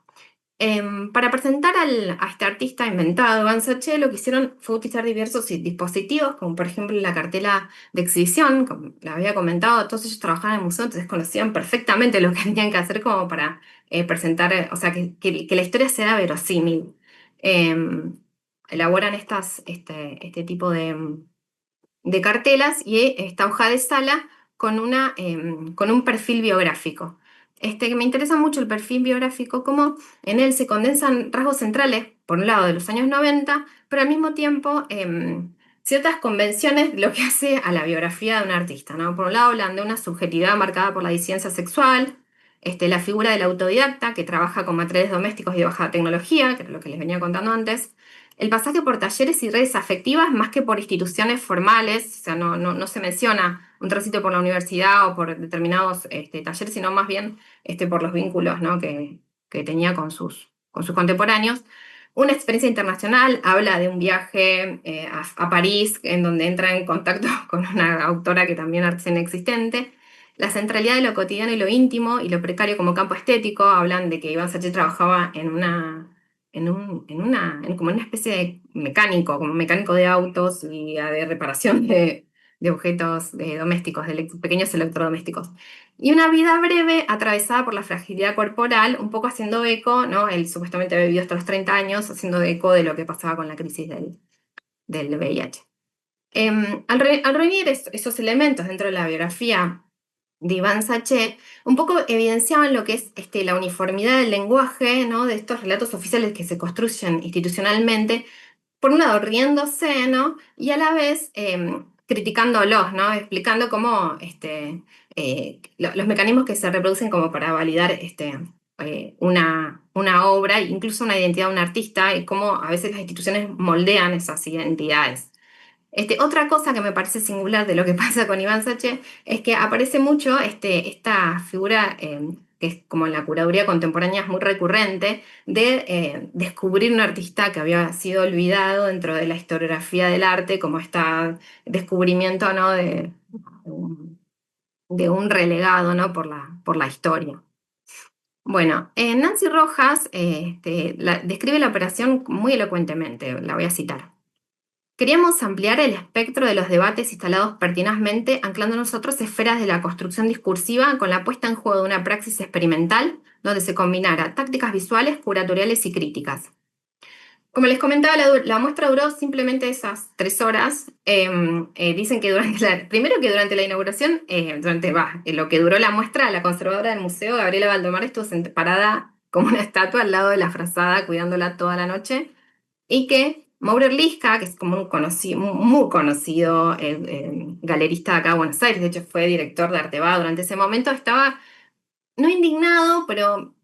Para presentar a este artista inventado, Iván Sachet, lo que hicieron fue utilizar diversos dispositivos, como por ejemplo la cartela de exhibición, como les había comentado, todos ellos trabajaban en el museo, entonces conocían perfectamente lo que tenían que hacer como para presentar, o sea, que la historia sea verosímil. Elaboran este tipo de cartelas y esta hoja de sala con un perfil biográfico. Que me interesa mucho el perfil biográfico, como en él se condensan rasgos centrales, por un lado de los años 90, pero al mismo tiempo ciertas convenciones de lo que hace a la biografía de un artista, ¿no? Por un lado hablan de una subjetividad marcada por la disidencia sexual, la figura del autodidacta que trabaja con materiales domésticos y de baja tecnología, que es lo que les venía contando antes, el pasaje por talleres y redes afectivas más que por instituciones formales, o sea, no se menciona un tránsito por la universidad o por determinados talleres, sino más bien por los vínculos, ¿no? que tenía con sus contemporáneos. Una experiencia internacional, habla de un viaje a París, en donde entra en contacto con una autora que también es inexistente. La centralidad de lo cotidiano y lo íntimo y lo precario como campo estético, hablan de que Iván Sachet trabajaba como una especie de mecánico, como mecánico de autos y de reparación de objetos domésticos, de pequeños electrodomésticos. Y una vida breve atravesada por la fragilidad corporal, un poco haciendo eco, ¿no? Él supuestamente había vivido hasta los 30 años, haciendo eco de lo que pasaba con la crisis del VIH. Al reunir esos elementos dentro de la biografía de Iván Sachet, un poco evidenciaban lo que es la uniformidad del lenguaje, ¿no? De estos relatos oficiales que se construyen institucionalmente, por un lado riéndose, ¿no? Y a la vez criticándolos, ¿no? Explicando cómo los mecanismos que se reproducen como para validar una obra, incluso una identidad de un artista, y cómo a veces las instituciones moldean esas identidades. Otra cosa que me parece singular de lo que pasa con Iván Sachet es que aparece mucho esta figura que es como en la curaduría contemporánea es muy recurrente, de descubrir un artista que había sido olvidado dentro de la historiografía del arte, como este descubrimiento, ¿no? de un relegado, ¿no? por la historia. Bueno, Nancy Rojas describe la operación muy elocuentemente, la voy a citar. Queríamos ampliar el espectro de los debates instalados pertinazmente, anclando nosotros esferas de la construcción discursiva con la puesta en juego de una praxis experimental donde se combinara tácticas visuales, curatoriales y críticas. Como les comentaba, la muestra duró simplemente esas 3 horas. Dicen que primero que durante la inauguración, lo que duró la muestra, la conservadora del museo, Gabriela Valdomar, estuvo parada como una estatua al lado de la frazada, cuidándola toda la noche, y que Mauro Erlisca, que es como muy conocido galerista de acá de Buenos Aires, de hecho fue director de Arteba durante ese momento, estaba no indignado, pero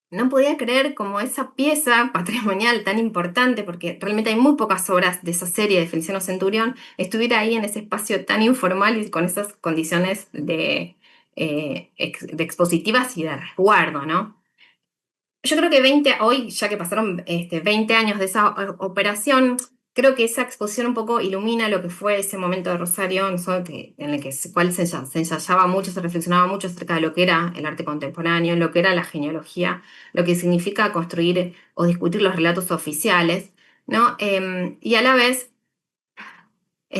no podía creer como esa pieza patrimonial tan importante, porque realmente hay muy pocas obras de esa serie de Feliciano Centurión, estuviera ahí en ese espacio tan informal y con esas condiciones de expositivas y de resguardo, ¿no? Yo creo que hoy, ya que pasaron 20 años de esa operación, creo que esa exposición un poco ilumina lo que fue ese momento de Rosario, en el que cual se ensayaba mucho, se reflexionaba mucho acerca de lo que era el arte contemporáneo, lo que era la genealogía, lo que significa construir o discutir los relatos oficiales, ¿no? Y a la vez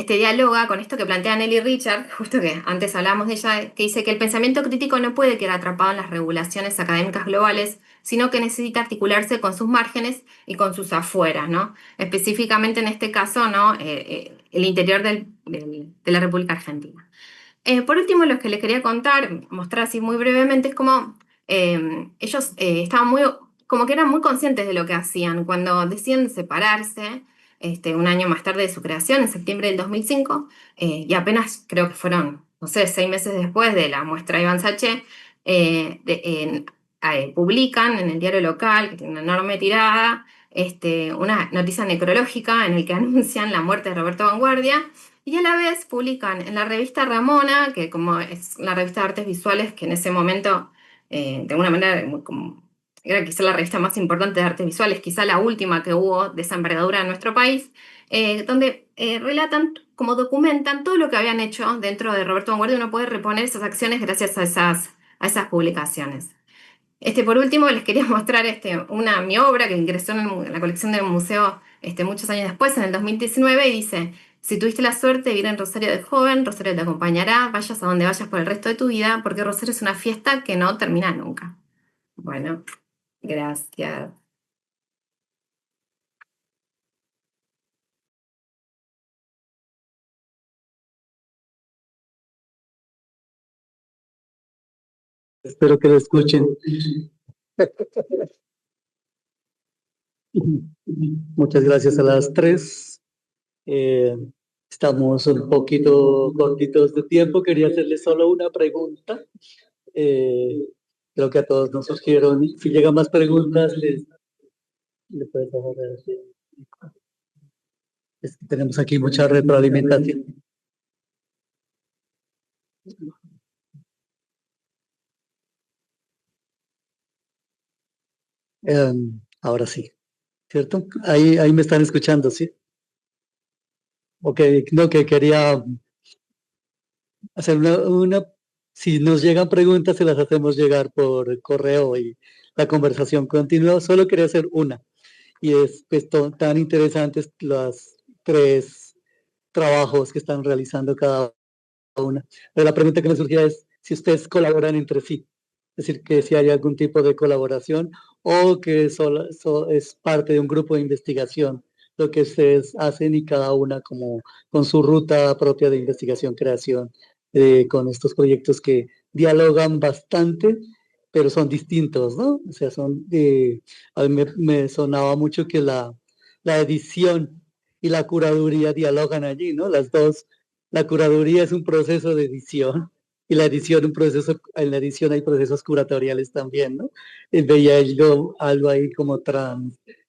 dialoga con esto que plantea Nelly Richard, justo que antes hablábamos de ella, que dice que el pensamiento crítico no puede quedar atrapado en las regulaciones académicas globales, sino que necesita articularse con sus márgenes y con sus afueras, ¿no? Específicamente en este caso, ¿no? El interior de la República Argentina. Por último, lo que les quería contar, mostrar así muy brevemente, es cómo ellos estaban como que eran muy conscientes de lo que hacían. Cuando deciden separarse, un año más tarde de su creación, en septiembre del 2005, y apenas creo que fueron, no sé, 6 meses después de la muestra de Iván Saché, publican en el diario local, que tiene una enorme tirada, una noticia necrológica en la que anuncian la muerte de Roberto Vanguardia, y a la vez publican en la revista Ramona, que como es la revista de artes visuales, que en ese momento, de alguna manera, era quizá la revista más importante de artes visuales, quizá la última que hubo de esa envergadura en nuestro país, donde relatan, como documentan todo lo que habían hecho dentro de Roberto Vanguardia. Uno puede reponer esas acciones gracias a esas publicaciones. Por último, les quería mostrar mi obra que ingresó en la colección del museo muchos años después, en el 2019, y dice: si tuviste la suerte de vivir en Rosario de joven, Rosario te acompañará, vayas a donde vayas por el resto de tu vida, porque Rosario es una fiesta que no termina nunca. Bueno, gracias. Espero que lo escuchen. Muchas gracias a las tres. Estamos un poquito cortitos de tiempo. Quería hacerles solo una pregunta. Creo que a todos nos surgieron. Si llegan más preguntas, le puedes dejar. Es que tenemos aquí mucha retroalimentación. Ahora sí, ¿cierto? Ahí me están escuchando, ¿sí? Ok, no, que quería hacer si nos llegan preguntas, se las hacemos llegar por correo y la conversación continúa. Solo quería hacer una, y es pues, tan interesantes los 3 trabajos que están realizando cada una. Pero la pregunta que me surgía es si ustedes colaboran entre sí, es decir, que si hay algún tipo de colaboración o que solo es parte de un grupo de investigación lo que ustedes hacen y cada una como con su ruta propia de investigación, creación, con estos proyectos que dialogan bastante, pero son distintos, ¿no? O sea, a mí me sonaba mucho que la edición y la curaduría dialogan allí, ¿no? Las dos. La curaduría es un proceso de edición y la edición en la edición hay procesos curatoriales también, ¿no? Veía yo algo ahí como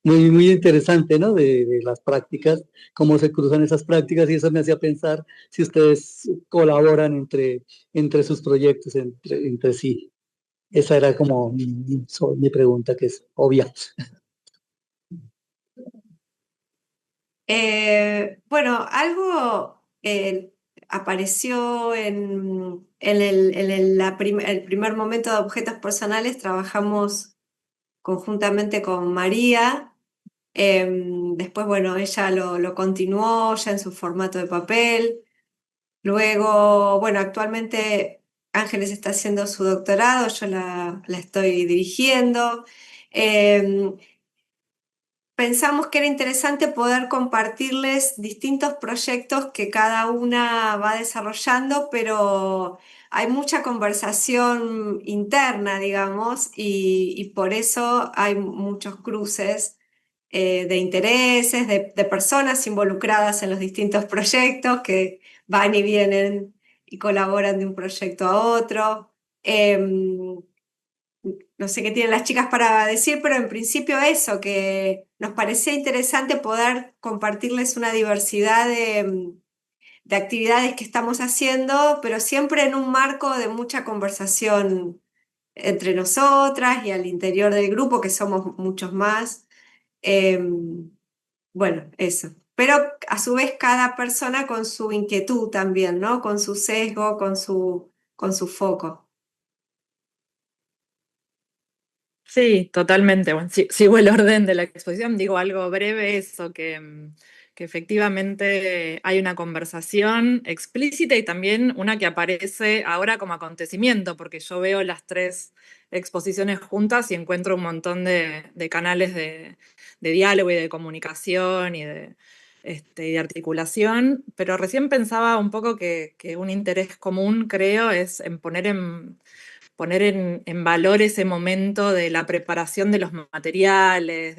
muy, muy interesante, ¿no? De las prácticas, cómo se cruzan esas prácticas, y eso me hacía pensar si ustedes colaboran entre sus proyectos, entre sí. Esa era como mi pregunta, que es obvia. Bueno, algo apareció en el primer momento de objetos personales. Trabajamos conjuntamente con María. Después, bueno, ella lo continuó ya en su formato de papel. Luego, bueno, actualmente Ángeles está haciendo su doctorado, yo la estoy dirigiendo. Pensamos que era interesante poder compartirles distintos proyectos que cada una va desarrollando, pero hay mucha conversación interna, digamos, y por eso hay muchos cruces de intereses, de personas involucradas en los distintos proyectos que van y vienen y colaboran de un proyecto a otro. No sé qué tienen las chicas para decir, pero en principio eso, que nos parecía interesante poder compartirles una diversidad de actividades que estamos haciendo, pero siempre en un marco de mucha conversación entre nosotras y al interior del grupo, que somos muchos más. Bueno, eso. pero a su vez cada persona con su inquietud también, ¿no? Con su sesgo, con su foco. Sí, totalmente. Bueno, sigo el orden de la exposición, digo algo breve, eso, que efectivamente hay una conversación explícita y también una que aparece ahora como acontecimiento, porque yo veo las tres exposiciones juntas y encuentro un montón de canales de diálogo y de comunicación y de articulación, pero recién pensaba un poco que un interés común, creo, es en poner en valor ese momento de la preparación de los materiales,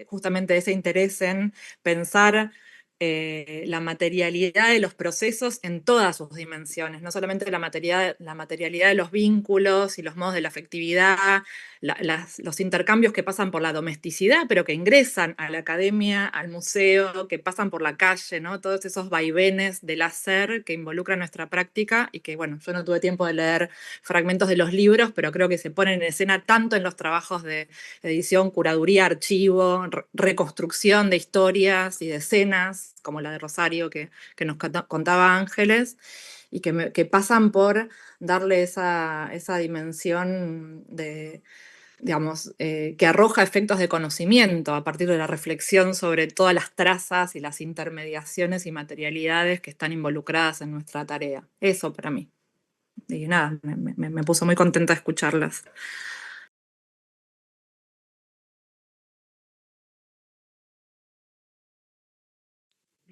justamente de ese interés en pensar la materialidad de los procesos en todas sus dimensiones, no solamente la materialidad de los vínculos y los modos de la afectividad, los intercambios que pasan por la domesticidad, pero que ingresan a la academia, al museo, que pasan por la calle, ¿no? Todos esos vaivenes del hacer que involucran nuestra práctica y que, bueno, yo no tuve tiempo de leer fragmentos de los libros, pero creo que se ponen en escena tanto en los trabajos de edición, curaduría, archivo, reconstrucción de historias y de escenas, como la de Rosario que nos contaba Ángeles, y que pasan por darle esa dimensión digamos, que arroja efectos de conocimiento a partir de la reflexión sobre todas las trazas y las intermediaciones y materialidades que están involucradas en nuestra tarea. Eso para mí. Y nada, me puso muy contenta de escucharlas.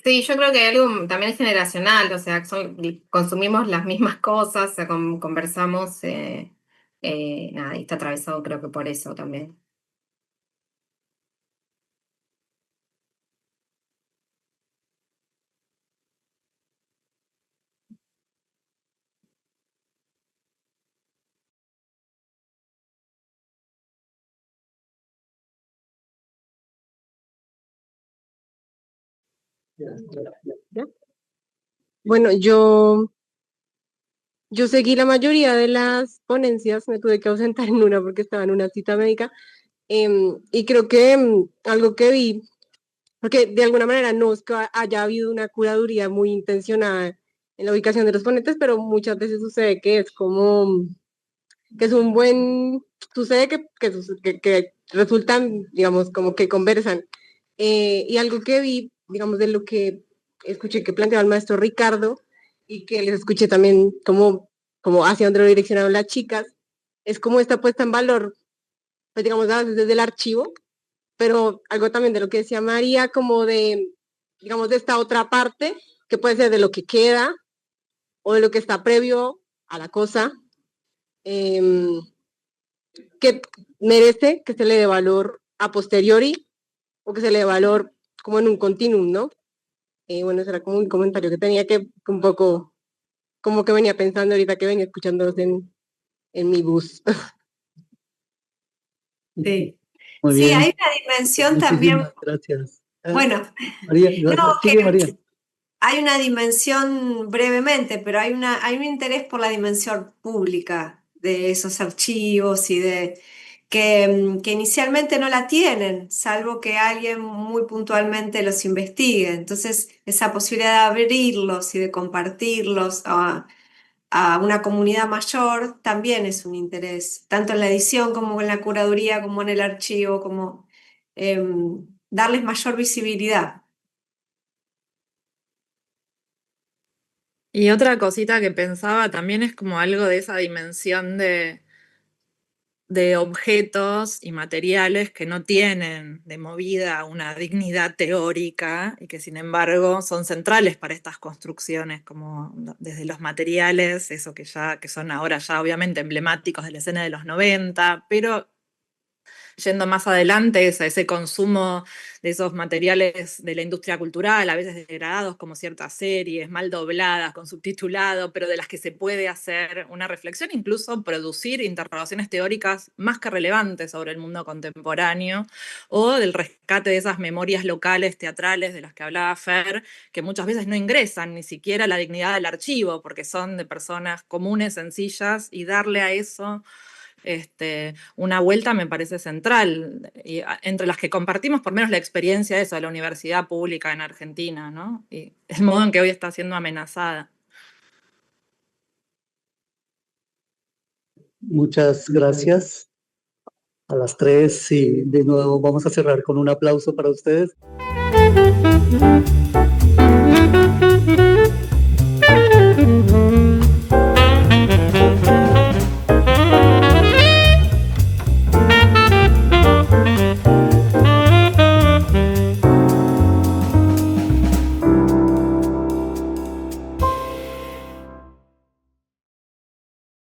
Sí, yo creo que hay algo también es generacional, o sea, consumimos las mismas cosas, o sea, conversamos, nada, y está atravesado creo que por eso también. ¿Ya? Bueno, yo seguí la mayoría de las ponencias, me tuve que ausentar en una porque estaba en una cita médica, y creo que algo que vi, porque de alguna manera no es que haya habido una curaduría muy intencionada en la ubicación de los ponentes, pero muchas veces sucede que es como, que es un buen, sucede que resultan, digamos, como que conversan. Y algo que vi, digamos, de lo que escuché que planteaba el maestro Ricardo y que les escuché también como hacia dónde lo direccionaron las chicas, es como esta puesta en valor, pues digamos, a veces desde el archivo, pero algo también de lo que decía María, como de, digamos, de esta otra parte, que puede ser de lo que queda o de lo que está previo a la cosa, eh, que merece que se le dé valor a posteriori o que se le dé valor como en un continuum, ¿no? Bueno, ese era como un comentario que tenía que un poco, como que venía pensando ahorita que venía escuchándolos en mi bus. Sí. Muy Sí, bien, hay una dimensión también, muchísimas gracias. bueno, María, no, sigue María. hay una dimensión brevemente, pero hay un interés por la dimensión pública de esos archivos y que inicialmente no la tienen, salvo que alguien muy puntualmente los investigue. Entonces, esa posibilidad de abrirlos y de compartirlos a una comunidad mayor también es un interés, tanto en la edición como en la curaduría, como en el archivo, como darles mayor visibilidad. Y otra cosita que pensaba también es como algo de esa dimensión de objetos y materiales que no tienen de movida una dignidad teórica y que sin embargo son centrales para estas construcciones, como desde los materiales, eso que son ahora ya obviamente emblemáticos de la escena de los 90, pero yendo más adelante, es a ese consumo de esos materiales de la industria cultural, a veces degradados como ciertas series, mal dobladas, con subtitulado, pero de las que se puede hacer una reflexión, incluso producir interrogaciones teóricas más que relevantes sobre el mundo contemporáneo, o del rescate de esas memorias locales, teatrales, de las que hablaba Fer, que muchas veces no ingresan ni siquiera a la dignidad del archivo, porque son de personas comunes, sencillas, y darle a eso una vuelta me parece central, y entre las que compartimos por lo menos la experiencia de eso, de la universidad pública en Argentina, ¿no? Y el modo en que hoy está siendo amenazada. Muchas gracias a las tres y de nuevo vamos a cerrar con un aplauso para ustedes.